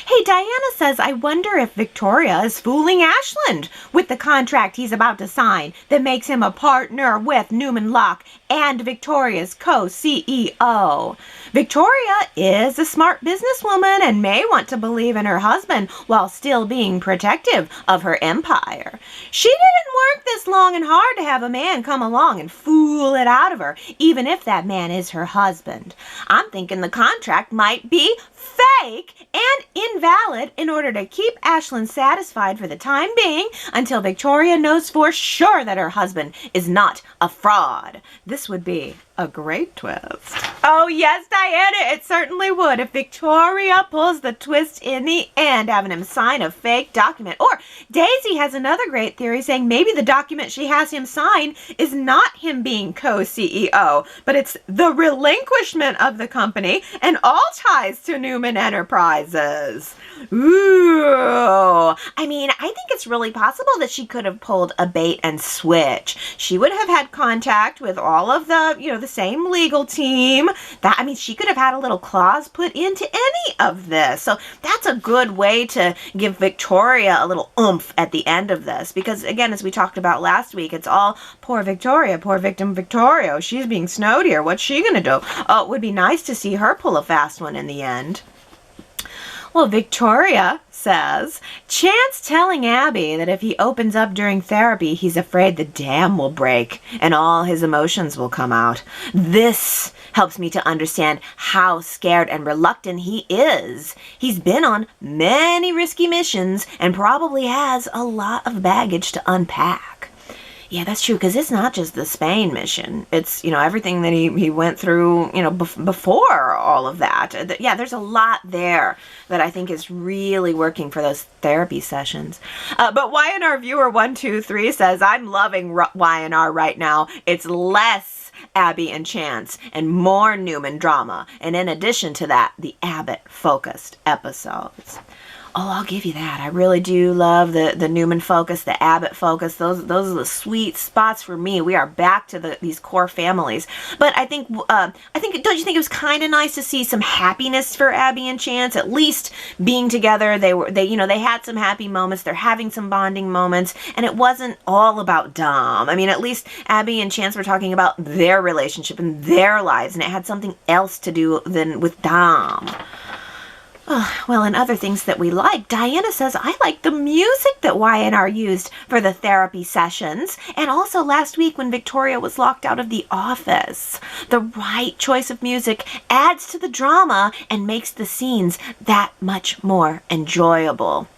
Hey, Diana says, I wonder if Victoria is fooling Ashland with the contract he's about to sign that makes him a partner with Newman Locke and Victoria's co-CEO. Victoria is a smart businesswoman and may want to believe in her husband while still being protective of her empire. She didn't work this long and hard to have a man come along and fool it out of her, even if that man is her husband. I'm thinking the contract might be fake and invalid in order to keep Ashland satisfied for the time being until Victoria knows for sure that her husband is not a fraud. This would be a great twist. Oh yes, Diana, it certainly would if Victoria pulls the twist in the end, having him sign a fake document. Or Daisy has another great theory saying maybe the document she has him sign is not him being co-CEO, but it's the relinquishment of the company and all ties to Newman Enterprises. Ooh. I mean, I think it's really possible that she could have pulled a bait and switch. She would have had contact with all of the, the same legal team. She could have had a little clause put into any of this. So that's a good way to give Victoria a little oomph at the end of this. Because again, as we talked about last week, it's all poor Victoria, poor victim Victoria. She's being snowed here. What's she going to do? Oh, it would be nice to see her pull a fast one in the end. Well, Victoria says, Chance telling Abby that if he opens up during therapy, he's afraid the dam will break and all his emotions will come out. This helps me to understand how scared and reluctant he is. He's been on many risky missions and probably has a lot of baggage to unpack. Yeah, that's true, because it's not just the Spain mission. It's, everything that he went through, before all of that. Yeah, there's a lot there that I think is really working for those therapy sessions. But Y&R Viewer 123 says, I'm loving Y&R right now. It's less Abby and Chance and more Newman drama. And in addition to that, the Abbott-focused episodes. Oh, I'll give you that. I really do love the Newman focus, the Abbott focus. Those are the sweet spots for me. We are back to these core families. But I think, don't you think it was kind of nice to see some happiness for Abby and Chance? At least being together, they had some happy moments. They're having some bonding moments, and it wasn't all about Dom. At least Abby and Chance were talking about their relationship and their lives, and it had something else to do than with Dom. Well, and other things that we like, Diana says, I like the music that Y&R used for the therapy sessions, and also last week when Victoria was locked out of the office. The right choice of music adds to the drama and makes the scenes that much more enjoyable.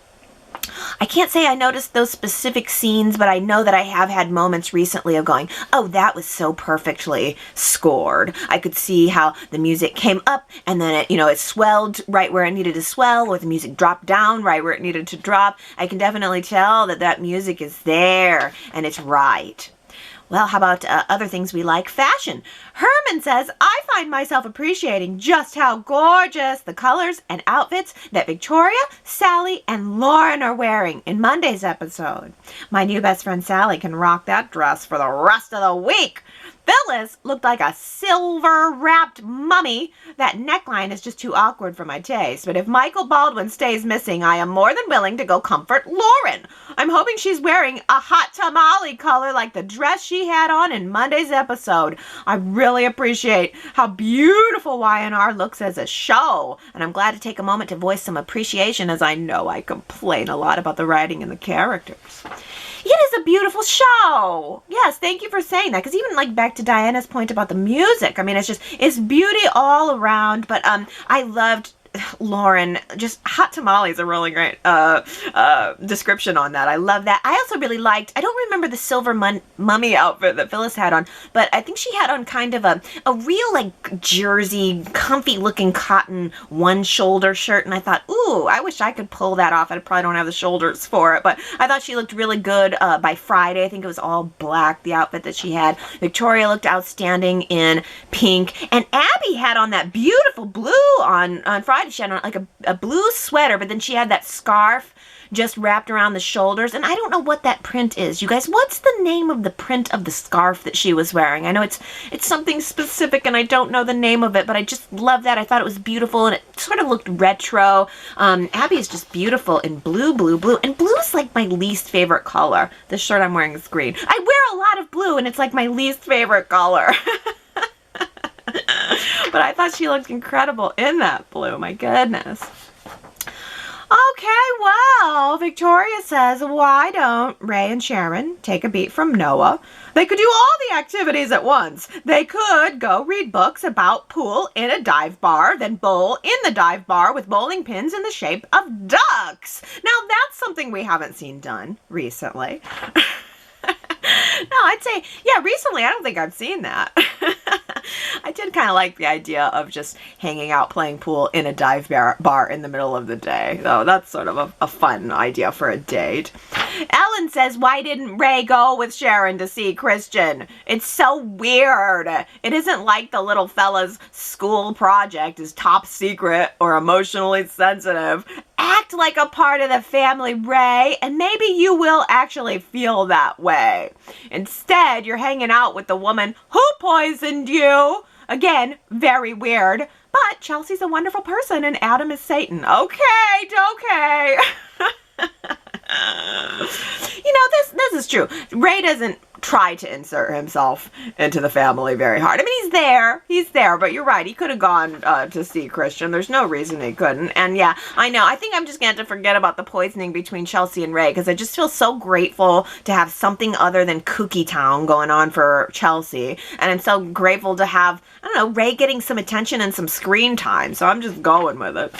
I can't say I noticed those specific scenes, but I know that I have had moments recently of going, oh, that was so perfectly scored. I could see how the music came up and then it swelled right where it needed to swell, or the music dropped down right where it needed to drop. I can definitely tell that music is there and it's right. Well, how about other things we like? Fashion. Herman says, I find myself appreciating just how gorgeous the colors and outfits that Victoria, Sally, and Lauren are wearing in Monday's episode. My new best friend Sally can rock that dress for the rest of the week. Phyllis looked like a silver-wrapped mummy. That neckline is just too awkward for my taste. But if Michael Baldwin stays missing, I am more than willing to go comfort Lauren. I'm hoping she's wearing a hot tamale color like the dress she had on in Monday's episode. I really appreciate how beautiful Y&R looks as a show. And I'm glad to take a moment to voice some appreciation, as I know I complain a lot about the writing and the characters. It is a beautiful show. Yes, thank you for saying that. Because even back to Diana's point about the music, it's beauty all around. But I loved Lauren. Just hot tamale is a really great description on that. I love that. I also really liked, I don't remember the silver mummy outfit that Phyllis had on, but I think she had on kind of a real jersey, comfy looking cotton one shoulder shirt. And I thought, ooh, I wish I could pull that off. I probably don't have the shoulders for it, but I thought she looked really good by Friday. I think it was all black, the outfit that she had. Victoria looked outstanding in pink, and Abby had on that beautiful blue on Friday. She had on a blue sweater, but then she had that scarf just wrapped around the shoulders. And I don't know what that print is. You guys, what's the name of the print of the scarf that she was wearing? I know it's something specific and I don't know the name of it, but I just love that. I thought it was beautiful and it sort of looked retro. Abby is just beautiful in blue, blue, blue. And blue is like my least favorite color. The shirt I'm wearing is green. I wear a lot of blue and it's like my least favorite color. But I thought she looked incredible in that blue. My goodness. Okay, well, Victoria says, why don't Rey and Sharon take a beat from Noah? They could do all the activities at once. They could go read books about pool in a dive bar, then bowl in the dive bar with bowling pins in the shape of ducks. Now, that's something we haven't seen done recently. No, I'd say, yeah, recently I don't think I've seen that. I did kind of like the idea of just hanging out playing pool in a dive bar in the middle of the day. So that's sort of a fun idea for a date. Ellen says, why didn't Rey go with Sharon to see Christian? It's so weird. It isn't like the little fella's school project is top secret or emotionally sensitive. Act like a part of the family, Rey, and maybe you will actually feel that way. Instead, you're hanging out with the woman who poisoned you. Again, very weird. But Chelsea's a wonderful person and Adam is Satan. Okay. You know, this is true. Rey doesn't try to insert himself into the family very hard. I mean, he's there, but you're right. He could have gone to see Christian. There's no reason he couldn't. And yeah, I know. I think I'm just going to have to forget about the poisoning between Chelsea and Rey because I just feel so grateful to have something other than Kooky Town going on for Chelsea. And I'm so grateful to have, I don't know, Rey getting some attention and some screen time. So I'm just going with it.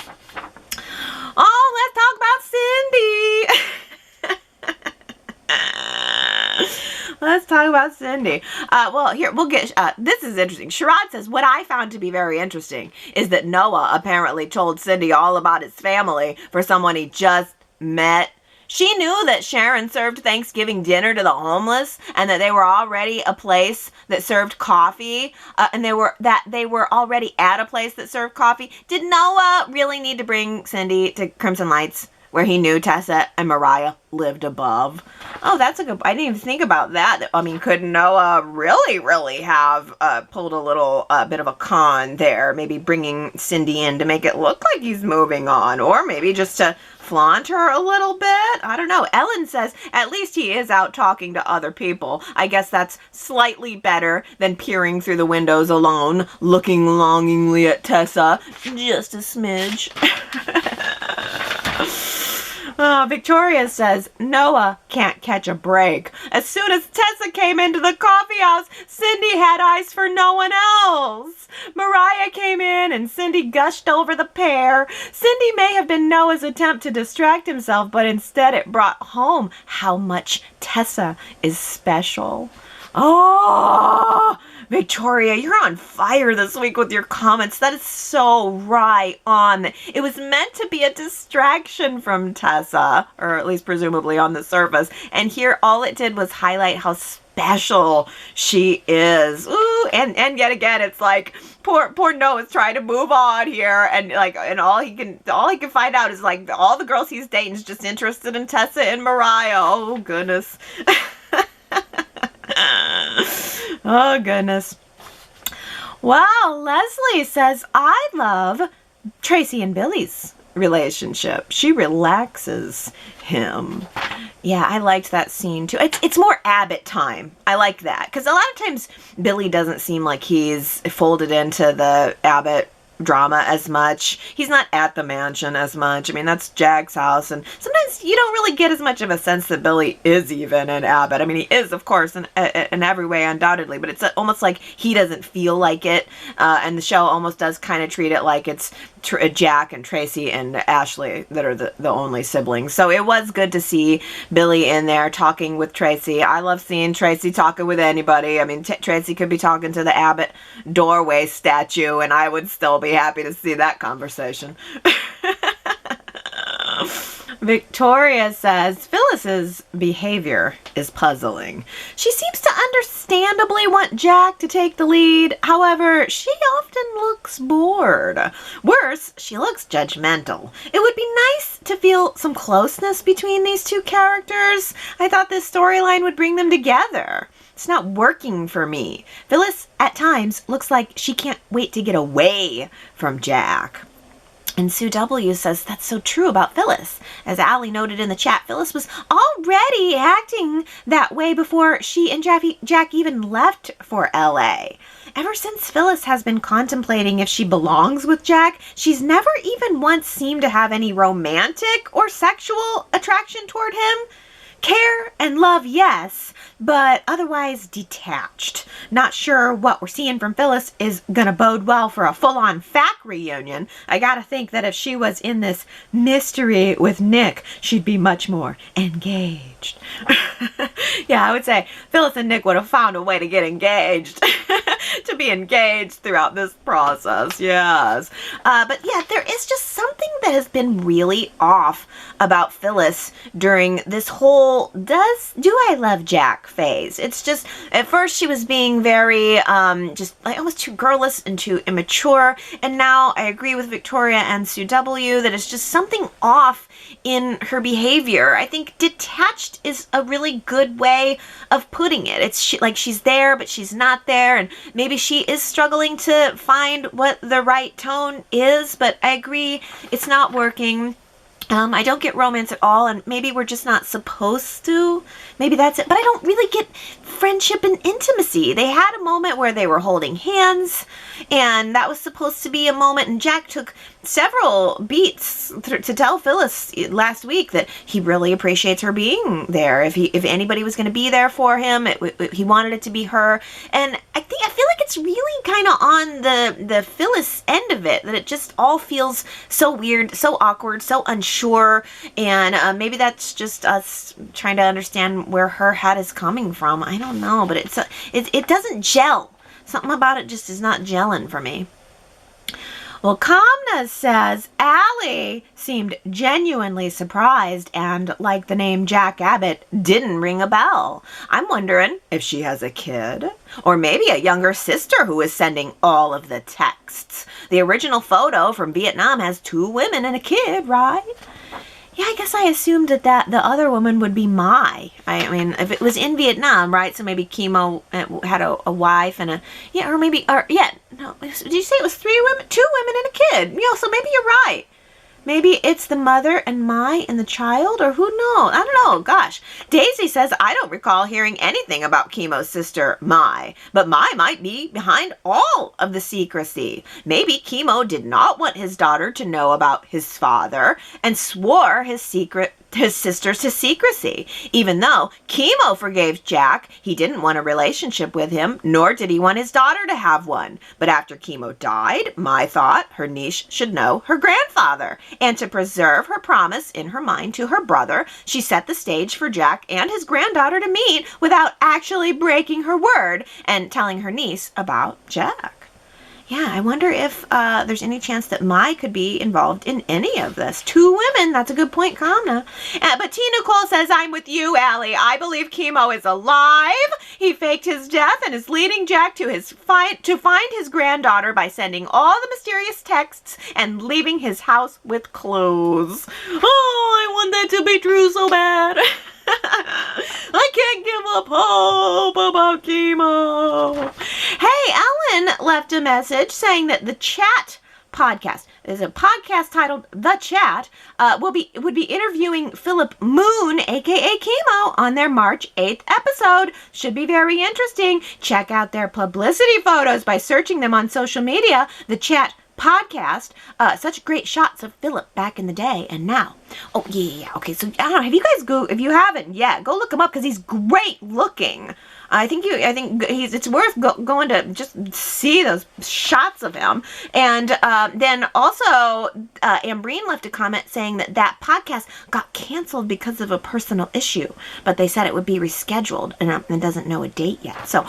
Oh, let's talk about Cindy. Let's talk about Cindy. Well, here, we'll get, this is interesting. Sherrod says, what I found to be very interesting is that Noah apparently told Cindy all about his family for someone he just met. She knew that Sharon served Thanksgiving dinner to the homeless and that they were already a place that served coffee, and they were already at a place that served coffee. Did Noah really need to bring Cindy to Crimson Lights, where he knew Tessa and Mariah lived above? Oh, that's a good... I didn't even think about that. I mean, could Noah really have pulled a little bit of a con there? Maybe bringing Cindy in to make it look like he's moving on, or maybe just to flaunt her a little bit? I don't know. Ellen says, at least he is out talking to other people. I guess that's slightly better than peering through the windows alone, looking longingly at Tessa. Just a smidge. Victoria says, Noah can't catch a break. As soon as Tessa came into the coffee house, Cindy had eyes for no one else. Mariah came in and Cindy gushed over the pair. Cindy may have been Noah's attempt to distract himself, but instead it brought home how much Tessa is special. Oh, Victoria, you're on fire this week with your comments. That is so right on. It was meant to be a distraction from Tessa, or at least presumably on the surface. And here all it did was highlight how special she is. Ooh, and yet again, it's like poor Noah's trying to move on here, and all he can find out is like all the girls he's dating is just interested in Tessa and Mariah. Oh goodness. Oh, goodness. Well, Leslie says, I love Traci and Billy's relationship. She relaxes him. Yeah, I liked that scene, too. It's more Abbott time. I like that. Because a lot of times, Billy doesn't seem like he's folded into the Abbott drama as much. He's not at the mansion as much. I mean, that's Jack's house, and sometimes you don't really get as much of a sense that Billy is even in Abbott. I mean, he is, of course, in every way, undoubtedly, but it's almost like he doesn't feel like it, and the show almost does kind of treat it like it's Jack and Traci and Ashley that are the only siblings. So it was good to see Billy in there talking with Traci. I love seeing Traci talking with anybody. I mean, Traci could be talking to the Abbott doorway statue, and I would still be happy to see that conversation. Victoria says Phyllis's behavior is puzzling. She seems to understandably want Jack to take the lead. However, she often looks bored. Worse, she looks judgmental. It would be nice to feel some closeness between these two characters. I thought this storyline would bring them together. It's not working for me. Phyllis, at times, looks like she can't wait to get away from Jack. And Sue W. says that's so true about Phyllis. As Allie noted in the chat, Phyllis was already acting that way before she and Jack even left for LA. Ever since Phyllis has been contemplating if she belongs with Jack, she's never even once seemed to have any romantic or sexual attraction toward him. Care and love, yes, but otherwise detached. Not sure what we're seeing from Phyllis is gonna bode well for a full-on FAC reunion. I gotta think that if she was in this mystery with Nick, she'd be much more engaged. Yeah, I would say Phyllis and Nick would have found a way to get engaged. To be engaged throughout this process, yes. But yeah, there is just something that has been really off about Phyllis during this whole do I love Jack phase. It's just, at first she was being very, just like almost too girlish and too immature. And now I agree with Victoria and Sue W. that it's just something off in her behavior. I think detached is a really good way of putting it. It's like she's there, but she's not there. And maybe she is struggling to find what the right tone is, but I agree it's not working. I don't get romance at all, and maybe we're just not supposed to. Maybe that's it. But I don't really get friendship and intimacy. They had a moment where they were holding hands, and that was supposed to be a moment, and Jack took several beats to tell Phyllis last week that he really appreciates her being there. If anybody was going to be there for him, he wanted it to be her. And I feel like it's really kind of on the Phyllis end of it, that it just all feels so weird, so awkward, so unsure. And maybe that's just us trying to understand where her head is coming from. I don't know, but it doesn't gel. Something about it just is not gelling for me. Well, Kamna says Allie seemed genuinely surprised and, like the name Jack Abbott, didn't ring a bell. I'm wondering if she has a kid or maybe a younger sister who is sending all of the texts. The original photo from Vietnam has 2 women and a kid, right? Yeah, I guess I assumed that the other woman would be Mai. I mean, if it was in Vietnam, right? So maybe Keemo had a wife and no. Did you say it was 3 women, 2 women and a kid? Yeah, so maybe you're right. Maybe it's the mother and Mai and the child, or who knows? I don't know. Gosh. Daisy says, I don't recall hearing anything about Keemo's sister, Mai, but Mai might be behind all of the secrecy. Maybe Keemo did not want his daughter to know about his father and swore his sisters to secrecy. Even though Keemo forgave Jack, he didn't want a relationship with him, nor did he want his daughter to have one. But after Keemo died, Mai thought her niece should know her grandfather. And to preserve her promise in her mind to her brother, she set the stage for Jack and his granddaughter to meet without actually breaking her word and telling her niece about Jack. Yeah, I wonder if there's any chance that Mai could be involved in any of this. 2 women, that's a good point, Kamna. But T. Nicole says, I'm with you, Allie. I believe Keemo is alive. He faked his death and is leading Jack to find his granddaughter by sending all the mysterious texts and leaving his house with clues. Oh, I want that to be true so bad. I can't give up hope about Keemo. Hey, Ellen left a message saying that the Chat podcast is a podcast titled The Chat would be interviewing Philip Moon, aka Keemo, on their March 8th episode. Should be very interesting. Check out their publicity photos by searching them on social media. The Chat podcast, such great shots of Philip back in the day and now. Oh yeah. Okay, so I don't know. Have you guys if you haven't yet, go look him up because he's great looking. I think it's worth going to just see those shots of him. And then also, Ambreen left a comment saying that podcast got canceled because of a personal issue, but they said it would be rescheduled and doesn't know a date yet. So,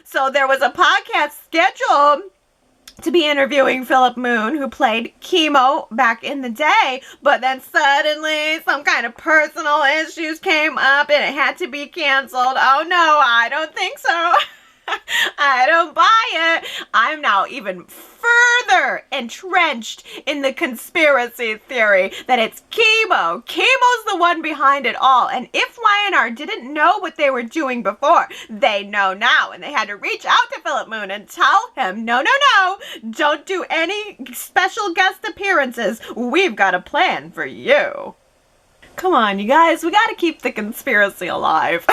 so there was a podcast scheduled to be interviewing Philip Moon, who played Keemo back in the day, but then suddenly some kind of personal issues came up and it had to be canceled. Oh no, I don't think so. I don't buy it. I'm now even further entrenched in the conspiracy theory that it's Keemo. Keemo's the one behind it all. And if Y&R didn't know what they were doing before, they know now. And they had to reach out to Philip Moon and tell him, no, don't do any special guest appearances. We've got a plan for you. Come on, you guys. We got to keep the conspiracy alive.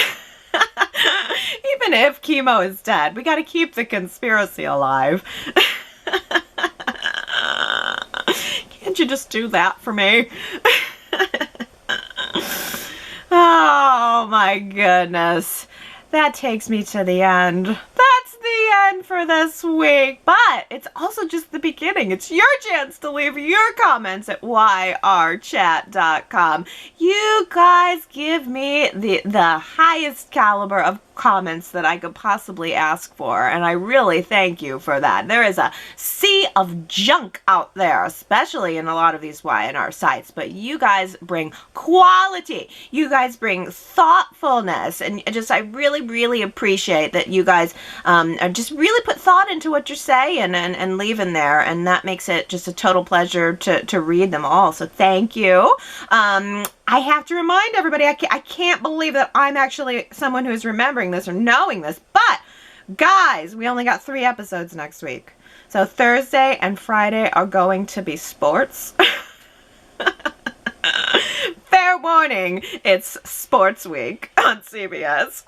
Even if Keemo is dead, we gotta keep the conspiracy alive. Can't you just do that for me? Oh my goodness. That takes me to the end. That's the end for this week. But it's also just the beginning. It's your chance to leave your comments at yrchat.com. You guys give me the highest caliber of comments that I could possibly ask for, and I really thank you for that. There is a sea of junk out there, especially in a lot of these Y&R sites, but you guys bring quality. You guys bring thoughtfulness, and I really appreciate that you guys just really put thought into what you're saying and leave in there, and that makes it just a total pleasure to read them all, so thank you. I have to remind everybody, I can't believe that I'm actually someone who is remembering this or knowing this, but guys, we only got 3 episodes next week. So Thursday and Friday are going to be sports. Fair warning, it's sports week on CBS.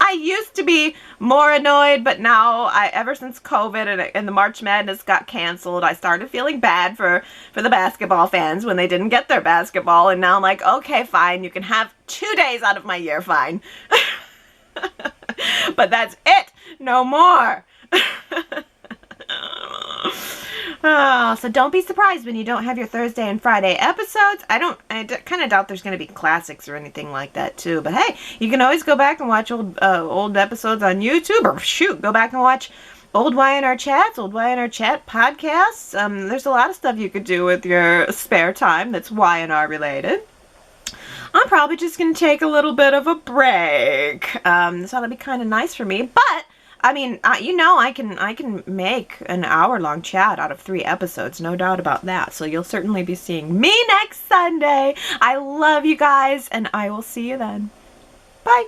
I used to be more annoyed, but now, ever since COVID and the March Madness got canceled, I started feeling bad for the basketball fans when they didn't get their basketball, and now I'm like, okay, fine, you can have 2 days out of my year, fine. But that's it, no more. Oh, so don't be surprised when you don't have your Thursday and Friday episodes. I kind of doubt there's going to be classics or anything like that too. But hey, you can always go back and watch old episodes on YouTube, or shoot, go back and watch old Y&R Chats, old Y&R Chat podcasts. There's a lot of stuff you could do with your spare time that's Y&R related. I'm probably just going to take a little bit of a break. So that'll be kind of nice for me, but I mean, you know, I can make an hour-long chat out of 3 episodes, no doubt about that. So you'll certainly be seeing me next Sunday. I love you guys, and I will see you then. Bye.